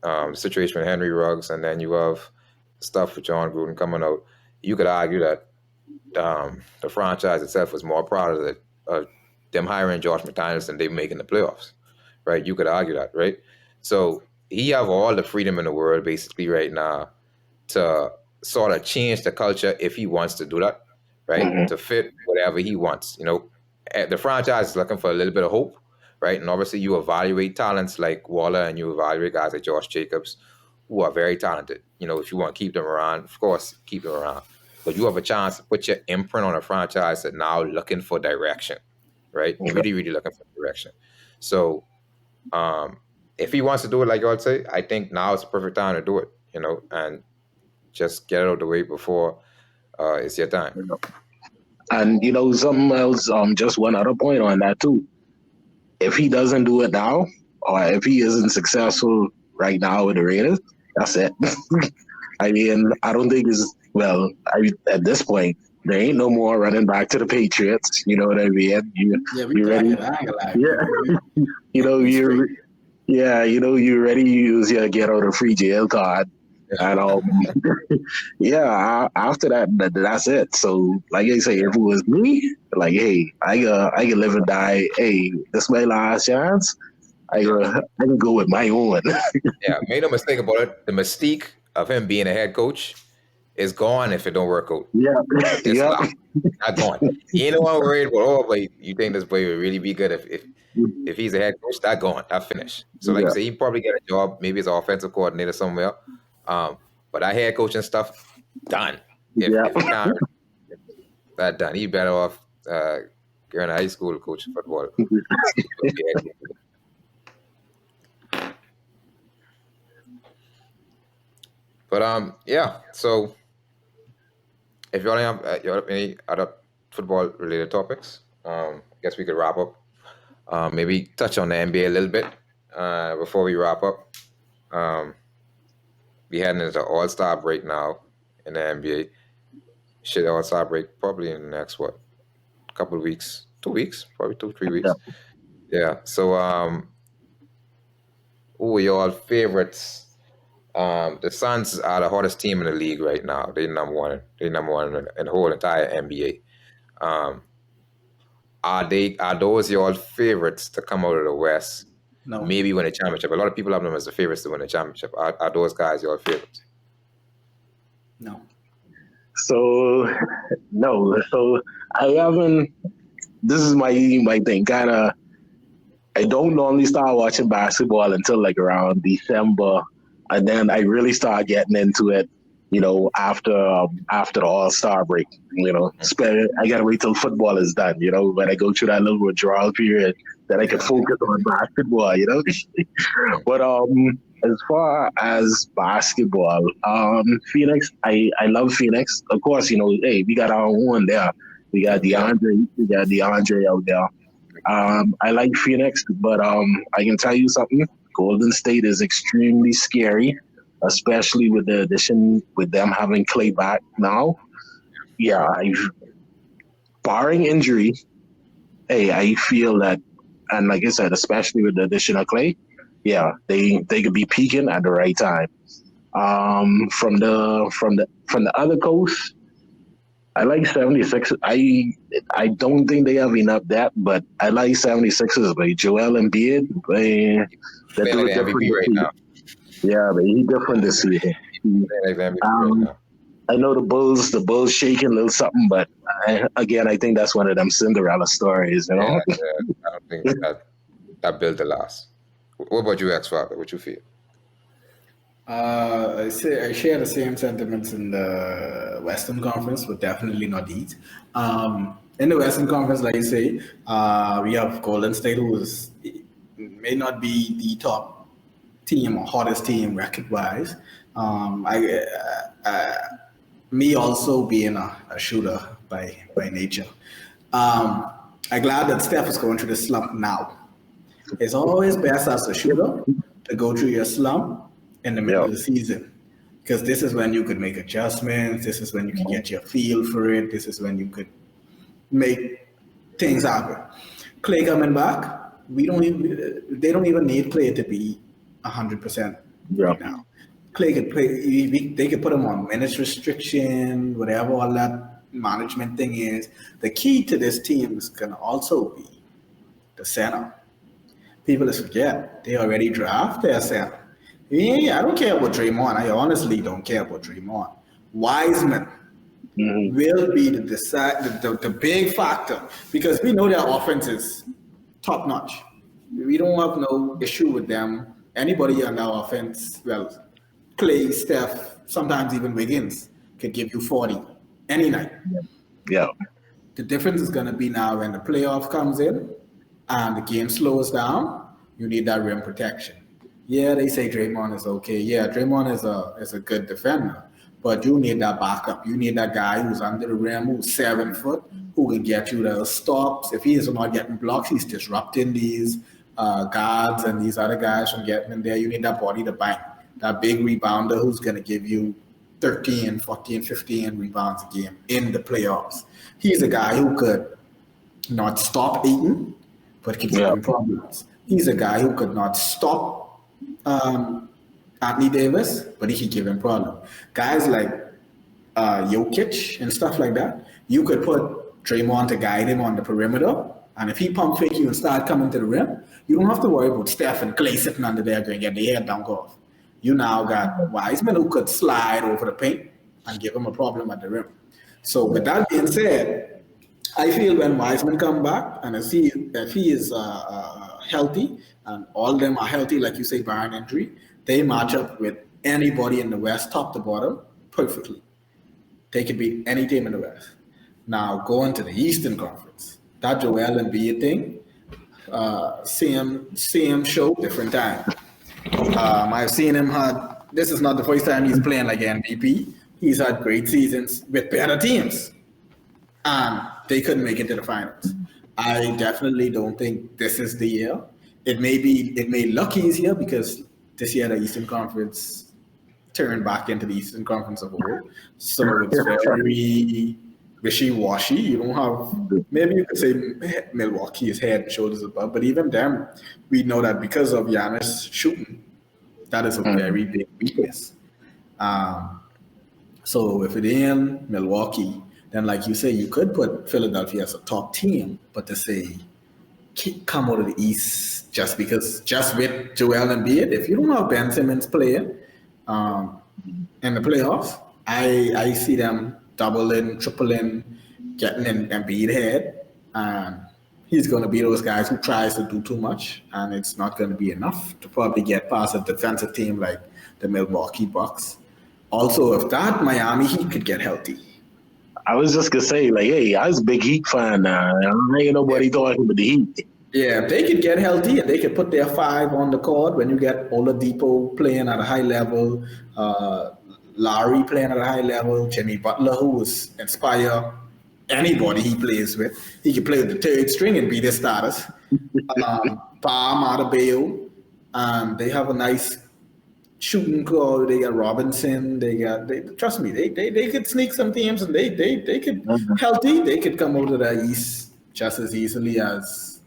the situation with Henry Ruggs, and then you have stuff with John Gruden coming out, you could argue that the franchise itself was more proud of them hiring Josh McDaniels than they making the playoffs, right? You could argue that, right? So he have all the freedom in the world basically right now to sort of change the culture if he wants to do that, right? To fit whatever he wants. You know, the franchise is looking for a little bit of hope, right? And obviously you evaluate talents like Waller and you evaluate guys like Josh Jacobs who are very talented. You know, if you want to keep them around, of course, keep them around. But you have a chance to put your imprint on a franchise that now looking for direction, right? Really, really looking for direction. So if he wants to do it like y'all say, I think now is the perfect time to do it, you know, and just get it out of the way before it's your time. And you know, something else, just one other point on that too. If he doesn't do it now, or if he isn't successful right now with the Raiders, that's it. I mean, I don't think at this point, there ain't no more running back to the Patriots. You know what I mean? You ready? You're ready to use your get out of free jail card. And after that, that's it. So, like I say, if it was me, like, hey, I can live and die. Hey, this is my last chance. I can go with my own. Yeah, made no mistake about it. The mystique of him being a head coach it's gone if it don't work out. Yeah. It's Yeah. locked. Not gone. You ain't no one worried about, oh, but you think this boy would really be good if he's a head coach, that gone, that finished. So like you Yeah. say, he probably get a job, maybe as an offensive coordinator somewhere. But that head coaching stuff, done. Yeah. If he can't, that done. He better off going to high school to coach football. But yeah. So if you only have any other football related topics, I guess we could wrap up. Maybe touch on the NBA a little bit before we wrap up. We heading into All-Star break now in the NBA. Shit, All-Star break probably in the next couple of weeks, 2 weeks, probably 2-3 weeks. Yeah. So who are your favorites? The Suns are the hottest team in the league right now. They're number one. They're number one in the whole entire NBA. Are those your favorites to come out of the West? No. Maybe win a championship. A lot of people have them as the favorites to win a championship. Are those guys your favorites? No. So no. So I haven't. This is my thing. Kinda. I don't normally start watching basketball until like around December, and then I really start getting into it. After the All-Star break. I gotta wait till football is done. When I go through that little withdrawal period, that I can focus on basketball. But as far as basketball, Phoenix, I love Phoenix. Of course, hey, we got our own there. We got DeAndre out there. I like Phoenix, but I can tell you something. Golden State is extremely scary, especially with the addition with them having Clay back now. Yeah, barring injury, hey, I feel that, and like I said, especially with the addition of Clay, yeah, they could be peaking at the right time. From the other coast, I like 76. I don't think they have enough depth, but I like 76ers. Like Joel Embiid, They're like the MVP right now. Yeah, but he's different this season. They're like the MVP right now. I know the Bulls shaking a little something, but I think that's one of them Cinderella stories, Yeah, I don't think that built the last. What about you, X-Factor? What you feel? I share the same sentiments in the Western Conference, but definitely not the East. In the Western Conference, like you say, we have Golden State, who may not be the top team or hottest team record-wise. Me also being a shooter by nature. I'm glad that Steph is going through the slump now. It's always best as a shooter to go through your slump in the middle of the season, because this is when you could make adjustments. This is when you can get your feel for it. This is when you could make things happen. Clay coming back, they don't even need Clay to be 100% right now. Clay could play. They could put him on minutes restriction, whatever all that management thing is. The key to this team is going to also be the center. People just forget they already draft their center. Yeah, I don't care about Draymond. I honestly don't care about Draymond. Wiseman will be the big factor, because we know their offense is top notch. We don't have no issue with them. Anybody on our offense, well, Clay, Steph, sometimes even Wiggins could give you 40 any night. Yeah. The difference is going to be now when the playoff comes in and the game slows down, you need that rim protection. Yeah, they say Draymond is okay. Yeah, Draymond is a good defender, but you need that backup. You need that guy who's under the rim, who's 7 foot, who can get you the stops. If he is not getting blocks, he's disrupting these guards and these other guys from getting in there. You need that body to bang. That big rebounder who's going to give you 13, 14, 15 rebounds a game in the playoffs. He's a guy who could not stop Ayton, but could give him problems. He's a guy who could not stop Anthony Davis, but he could give him problems. Guys like Jokic and stuff like that, you could put Draymond to guide him on the perimeter, and if he pump fake you and start coming to the rim, you don't have to worry about Steph and Clay sitting under there going to get their head dunk off. You now got Wiseman, who could slide over the paint and give him a problem at the rim. So with that being said, I feel when Wiseman come back and if he is healthy and all of them are healthy, like you say, barring injury, they match up with anybody in the West, top to bottom, perfectly. They could beat any team in the West. Now going to the Eastern Conference, that Joel Embiid thing, same show, different time. I've seen him had. This is not the first time he's playing like MVP. He's had great seasons with better teams, and they couldn't make it to the finals. I definitely don't think this is the year. It may look easier because this year the Eastern Conference turned back into the Eastern Conference of old, so it's very wishy-washy. You don't have, maybe you could say Milwaukee is head and shoulders above, but even them, we know that because of Giannis shooting, that is a very big weakness. Um, so if it ain't Milwaukee, then like you say, you could put Philadelphia as a top team, but to say come out of the East just with Joel Embiid, if you don't have Ben Simmons playing in the playoffs, I see them doubling, tripling, getting in Embiid head, and he's going to be those guys who tries to do too much, and it's not going to be enough to probably get past a defensive team like the Milwaukee Bucks. Also, if that Miami Heat could get healthy. I was just gonna say, like, hey, I was a big Heat fan now. Ain't nobody talking about the Heat. Yeah, if they could get healthy and they could put their five on the court when you get Oladipo playing at a high level, Larry playing at a high level, Jimmy Butler, who was inspire anybody he plays with. He could play with the third string and be their starters. Bam Adebayo, they have a nice shooting core. They got Robinson. Trust me, they could sneak some teams and they could healthy. They could come out of the East just as easily as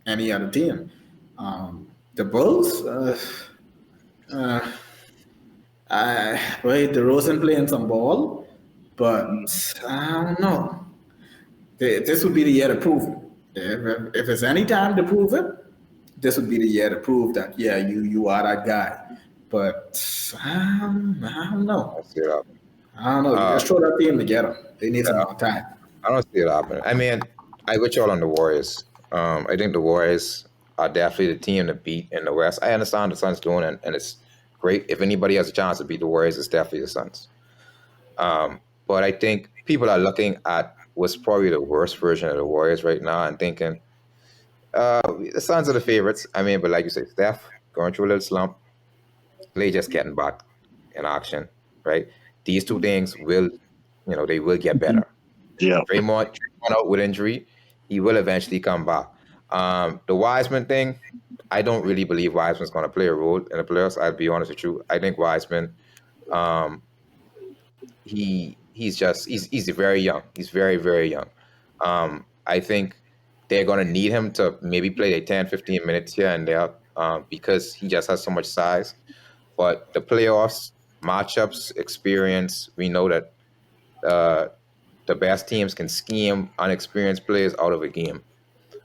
any other team. The Bulls, DeRozan playing some ball, but I don't know. This would be the year to prove it. If it's any time to prove it, this would be the year to prove that, yeah, you are that guy. But I don't know. I don't know. You just throw that team together. They need some more time. I don't see it happening. I mean, I with y'all on the Warriors. I think the Warriors are definitely the team to beat in the West. I understand the Suns doing it, and it's great. If anybody has a chance to beat the Warriors, it's definitely the Suns. But I think people are looking at what's probably the worst version of the Warriors right now and thinking, the Suns are the favorites. I mean, but like you said, Steph going through a little slump. Clay just getting back in action, right? These two things will, they will get better. Yeah. Draymond out with injury, he will eventually come back. The Wiseman thing, I don't really believe Wiseman's going to play a role in the playoffs. I'll be honest with you. I think Wiseman, he's very young. He's very, very young. I think they're going to need him to maybe play like 10, 15 minutes here and there because he just has so much size. But the playoffs, matchups, experience, we know that the best teams can scheme unexperienced players out of a game.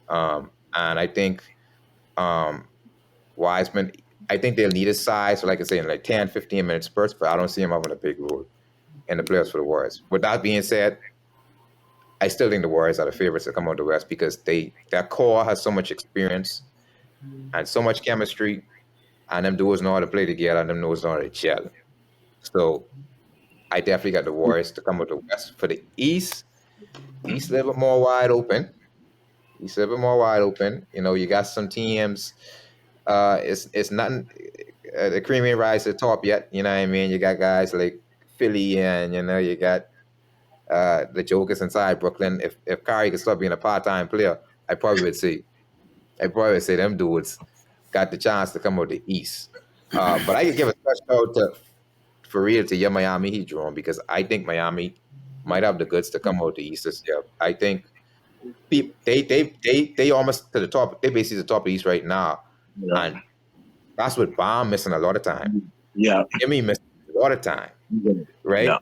And I think Wiseman, I think they'll need his size, so like I say, in like 10, 15 minute spurts, but I don't see him having a big role in the playoffs for the Warriors. With that being said, I still think the Warriors are the favorites to come out of the West because their core has so much experience and so much chemistry, and them dudes know how to play together, and them dudes know how to gel. So I definitely got the Warriors to come out of the West. For the East a little bit more wide open. East a little bit more wide open. You got some teams. It's nothing. The cream ain't rise to the top yet. You know what I mean? You got guys like Philly, and you got the Jokers inside Brooklyn. If Kyrie could stop being a part-time player, I probably would say them dudes got the chance to come out the East. But I could give a special out for real to your Miami Heat, Jerome, because I think Miami might have the goods to come out the East this year. I think they almost to the top. They basically the top of the East right now, and that's with Bomb missing a lot of time. Yeah, Jimmy missing a lot of time, right? Yeah.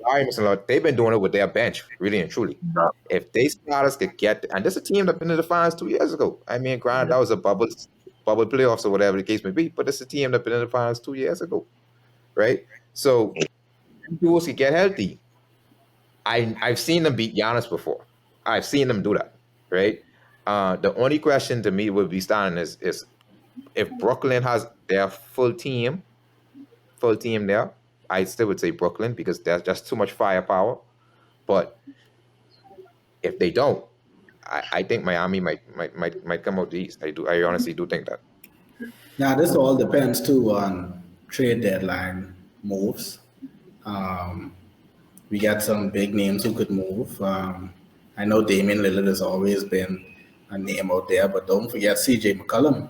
Larry missing a lot. They've been doing it with their bench, really and truly. Yeah. If they starters could get, and this is a team that been in the finals 2 years ago. I mean, granted, that was a bubble playoffs or whatever the case may be, but it's a team that been in the finals 2 years ago, right? So dudes can get healthy. I've seen them beat Giannis before. I've seen them do that, right? The only question to me would be standing is if Brooklyn has their full team there, I still would say Brooklyn because there's just too much firepower. But if they don't, I think Miami might come out the East. I honestly do think that. Now, this all depends too on trade deadline moves. Um, we got some big names who could move. I know Damian Lillard has always been a name out there, but don't forget CJ McCollum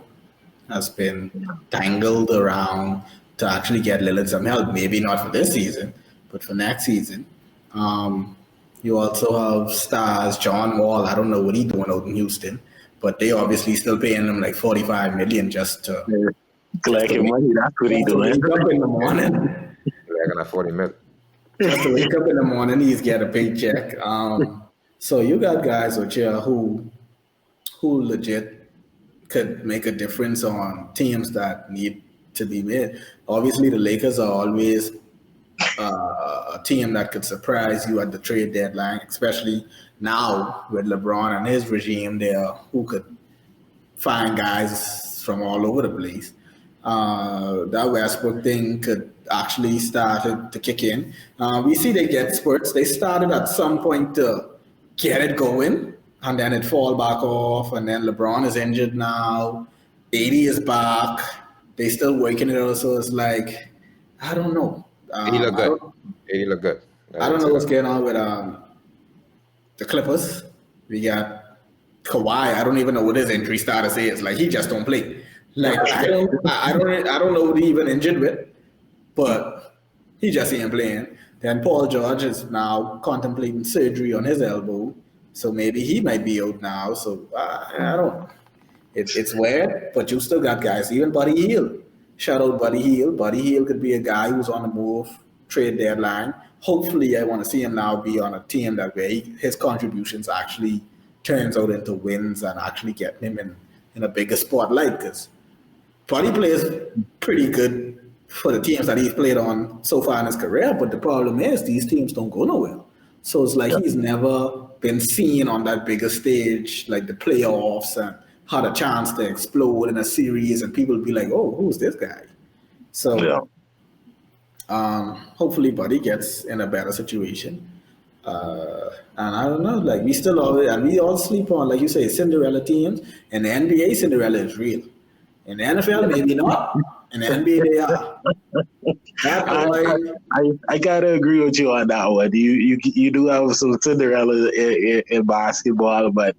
has been tangled around to actually get Lillard some help. Maybe not for this season, but for next season. Um, you also have stars John Wall. I don't know what he's doing out in Houston, but they obviously still paying him like 45 million Collecting money, that's what he just to doing. wake up in the morning. They're gonna 40 mil. Just to wake up in the morning, he's get a paycheck. So you got guys out here who legit could make a difference on teams that need to be made. Obviously, the Lakers are always a team that could surprise you at the trade deadline, especially now with LeBron and his regime there, who could find guys from all over the place. That Westbrook thing could actually start to kick in. We see they get spurts. They started at some point to get it going, and then it fall back off. And then LeBron is injured now. AD is back. They still working it out. So it's like, I don't know. He look good. He look good. I don't know what's going on with the Clippers. We got Kawhi. I don't even know what his injury status is. Like he just don't play. Like I don't know what he even injured with, but he just ain't playing. Then Paul George is now contemplating surgery on his elbow, so maybe he might be out now. So I don't. It's weird, but you still got guys. Even Buddy Hield. Shout out Buddy Hield. Buddy Hield could be a guy who's on the move, trade deadline. Hopefully, I want to see him now be on a team that where his contributions actually turns out into wins and actually getting him in a bigger spotlight. Because Buddy plays pretty good for the teams that he's played on so far in his career, but the problem is these teams don't go nowhere. So it's like he's never been seen on that bigger stage, like the playoffs, and had a chance to explode in a series, and people be like, "Oh, who's this guy?" So, hopefully, Buddy gets in a better situation. And I don't know, like we all sleep on, like you say, Cinderella teams. In the NBA, Cinderella is real. In the NFL, maybe not. In the NBA, they are. I gotta agree with you on that one. You do have some Cinderella in basketball, but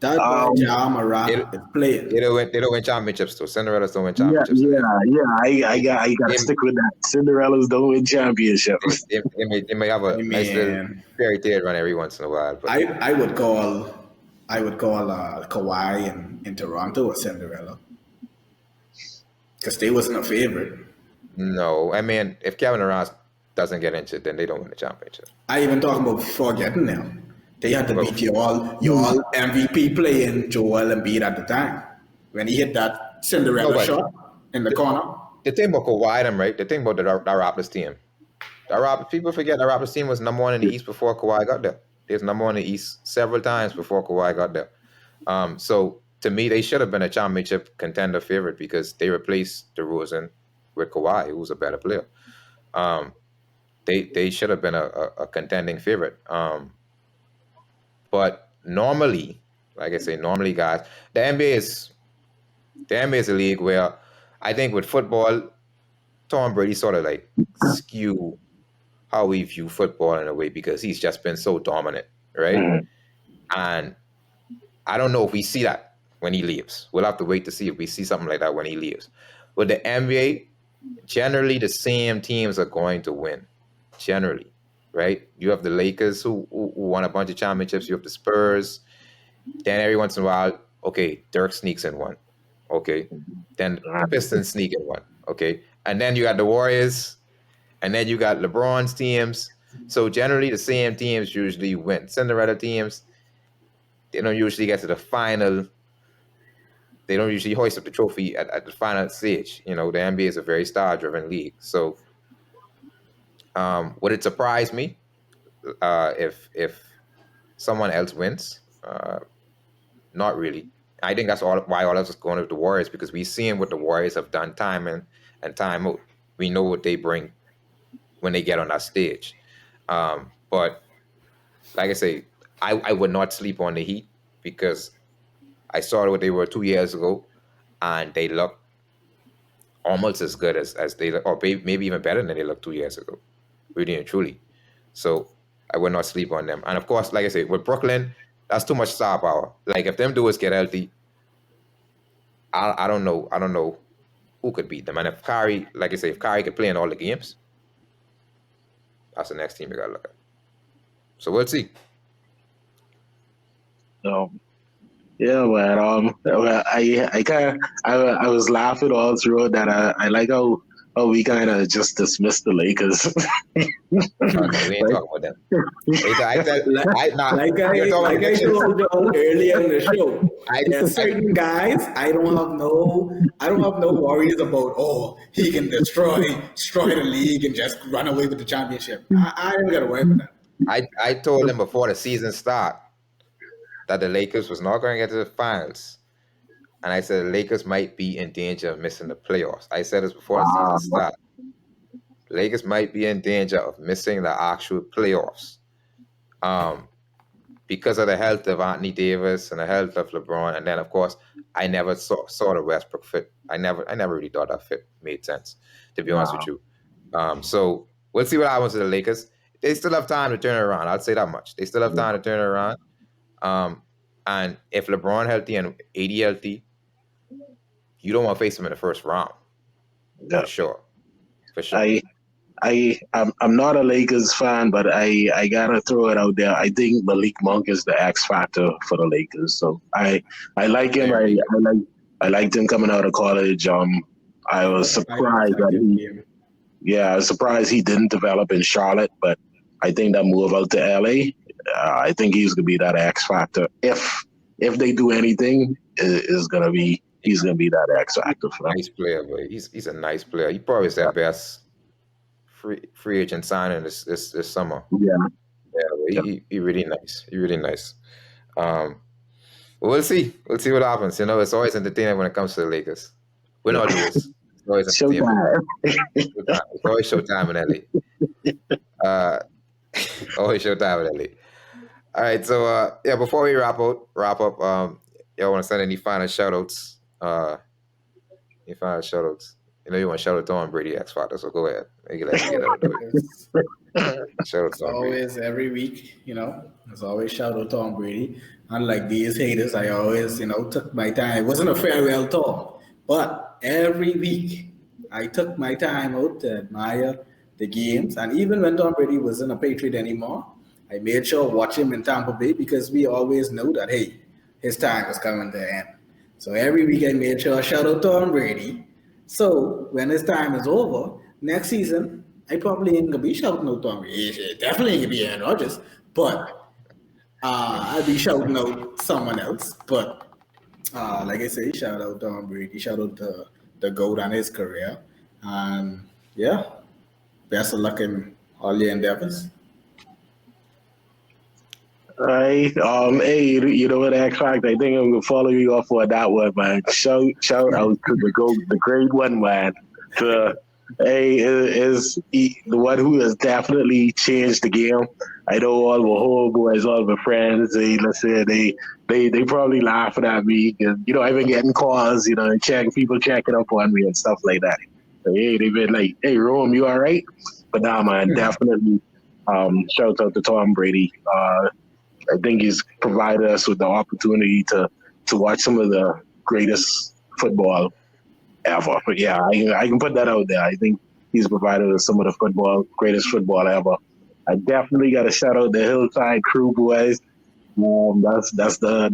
that boy Ja Morant is playing. They don't win championships though. Cinderellas don't win championships. Yeah. I gotta stick with that. Cinderellas don't win championships. They may have a nice little fairy tale run every once in a while. But I would call Kawhi in Toronto a Cinderella because they wasn't a favorite. No, I mean if Kevin Durant doesn't get injured, then they don't win the championship. I even talking about before getting them. They had to beat your MVP playing Joel Embiid at the time when he hit that Cinderella shot in the corner. The thing about Kawhi, them right? The thing about the Raptors team, people forget the Raptors team was number one in the East before Kawhi got there. They was number one in the East several times before Kawhi got there. So to me, they should have been a championship contender favorite because they replaced DeRozan with Kawhi, who was a better player. They should have been a contending favorite. But normally, like I say, guys, the NBA is a league where I think with football, Tom Brady sort of like skew how we view football in a way because he's just been so dominant, right? Mm-hmm. And I don't know if we see that when he leaves. We'll have to wait to see if we see something like that when he leaves. With the NBA, generally the same teams are going to win, generally. Right? You have the Lakers who won a bunch of championships. You have the Spurs. Then every once in a while, okay, Dirk sneaks in one. Okay. Then the Pistons sneak in one. Okay. And then you got the Warriors. And then you got LeBron's teams. So generally the same teams usually win. Cinderella teams, they don't usually get to the final. They don't usually hoist up the trophy at the final stage. You know, the NBA is a very star-driven league. So Would it surprise me if someone else wins? Not really. I think that's why all of us going with the Warriors, because we seen what the Warriors have done time in and time out. We know what they bring when they get on that stage. But like I say, I would not sleep on the Heat, because I saw what they were 2 years ago, and they look almost as good as they look, or maybe even better than they looked 2 years ago, really and truly. So I would not sleep on them. And of course, like I say, with Brooklyn, that's too much star power. Like if them dudes get healthy, I don't know who could beat them. And if Kyrie, like I say, if Kyrie could play in all the games, that's the next team you gotta look at. So we'll see. Yeah, but I was laughing all through that. I like how we kind of just dismissed the Lakers. Oh, no, we ain't talking about them. I told you earlier in the show, there's certain guys I don't have no worries about. He can destroy the league and just run away with the championship. I don't got to worry about that. I told them before the season start that the Lakers was not going to get to the finals, and I said the Lakers might be in danger of missing the playoffs. I said this before the season started. Lakers might be in danger of missing the actual playoffs, because of the health of Anthony Davis and the health of LeBron. And then, of course, I never saw the Westbrook fit. I never really thought that fit made sense, to be honest with you. So we'll see what happens to the Lakers. They still have time to turn it around. I'll say that much. They still have time to turn it around. And if LeBron healthy and AD healthy, you don't want to face him in the first round. For sure. I'm not a Lakers fan, but I gotta throw it out there. I think Malik Monk is the X factor for the Lakers. So I like him. I liked him coming out of college. I was surprised I was surprised he didn't develop in Charlotte, but I think that move out to LA, I think he's gonna be that X factor. If they do anything, he's gonna be that X factor for them. Nice player, but he's a nice player. He probably is their best free agent signing this summer. He really nice. He really nice. We'll see what happens. You know, it's always entertaining when it comes to the Lakers. We're not lose. It's always entertainment. It's always showtime in LA. Always showtime in LA. All right, so before we wrap up, y'all want to send any final shout-outs? Any final shout-outs? You know you want to shout out to Tom Brady X Factor, so go ahead. Make it like you get out of it. Shout out to Tom Brady. Always, every week, there's always shout out to Tom Brady. Unlike these haters, I always, took my time. It wasn't a farewell talk, but every week I took my time out to admire the games. And even when Tom Brady wasn't a Patriot anymore, I made sure to watch him in Tampa Bay, because we always know that, hey, his time was coming to an end. So every week I made sure to shout out Tom Brady. So when his time is over, next season, I probably ain't going to be shouting out Tom Brady. Definitely ain't going to be Aaron Rodgers. But I'll be shouting out someone else. But like I say, shout out Tom Brady. Shout out the GOAT and his career. And best of luck in all your endeavors. All right. Hey, you know what, X Factor? I think I'm gonna follow you off on that one, man. Shout out to the great one, man. Is the one who has definitely changed the game. I know all my homeboys, all my friends. They probably laughing at me because I've been getting calls, people checking up on me and stuff like that. So, hey, they've been like, "Hey, Rome, you all right?" But nah, man, definitely. Shout out to Tom Brady. I think he's provided us with the opportunity to watch some of the greatest football ever. But yeah, I can put that out there. I think he's provided us some of the greatest football ever. I definitely got to shout out the Hillside Crew boys. That's the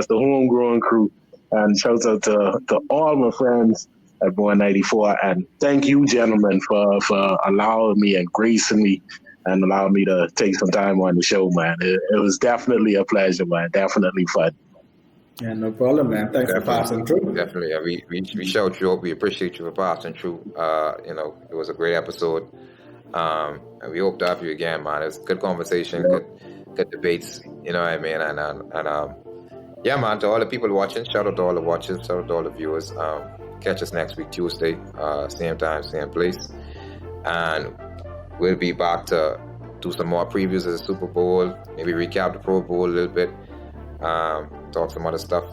homegrown crew. And shout out to all my friends at Born 94. And thank you, gentlemen, for allowing me and gracing me and allowing me to take some time on the show, man. It was definitely a pleasure, man. Definitely fun. Yeah, no problem, man. Thanks for passing through. Definitely. We shout you out. We appreciate you for passing through. It was a great episode. And we hope to have you again, man. It's good conversation, good debates. You know what I mean? And yeah, man. To all the people watching, shout out to all the watchers, shout out to all the viewers. Catch us next week, Tuesday, same time, same place, and we'll be back to do some more previews of the Super Bowl. Maybe recap the Pro Bowl a little bit. Talk some other stuff.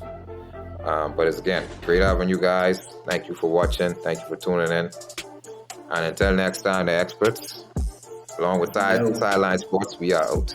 But it's again great having you guys. Thank you for watching. Thank you for tuning in. And until next time, the Xperts, along with Sideline Sports, we are out.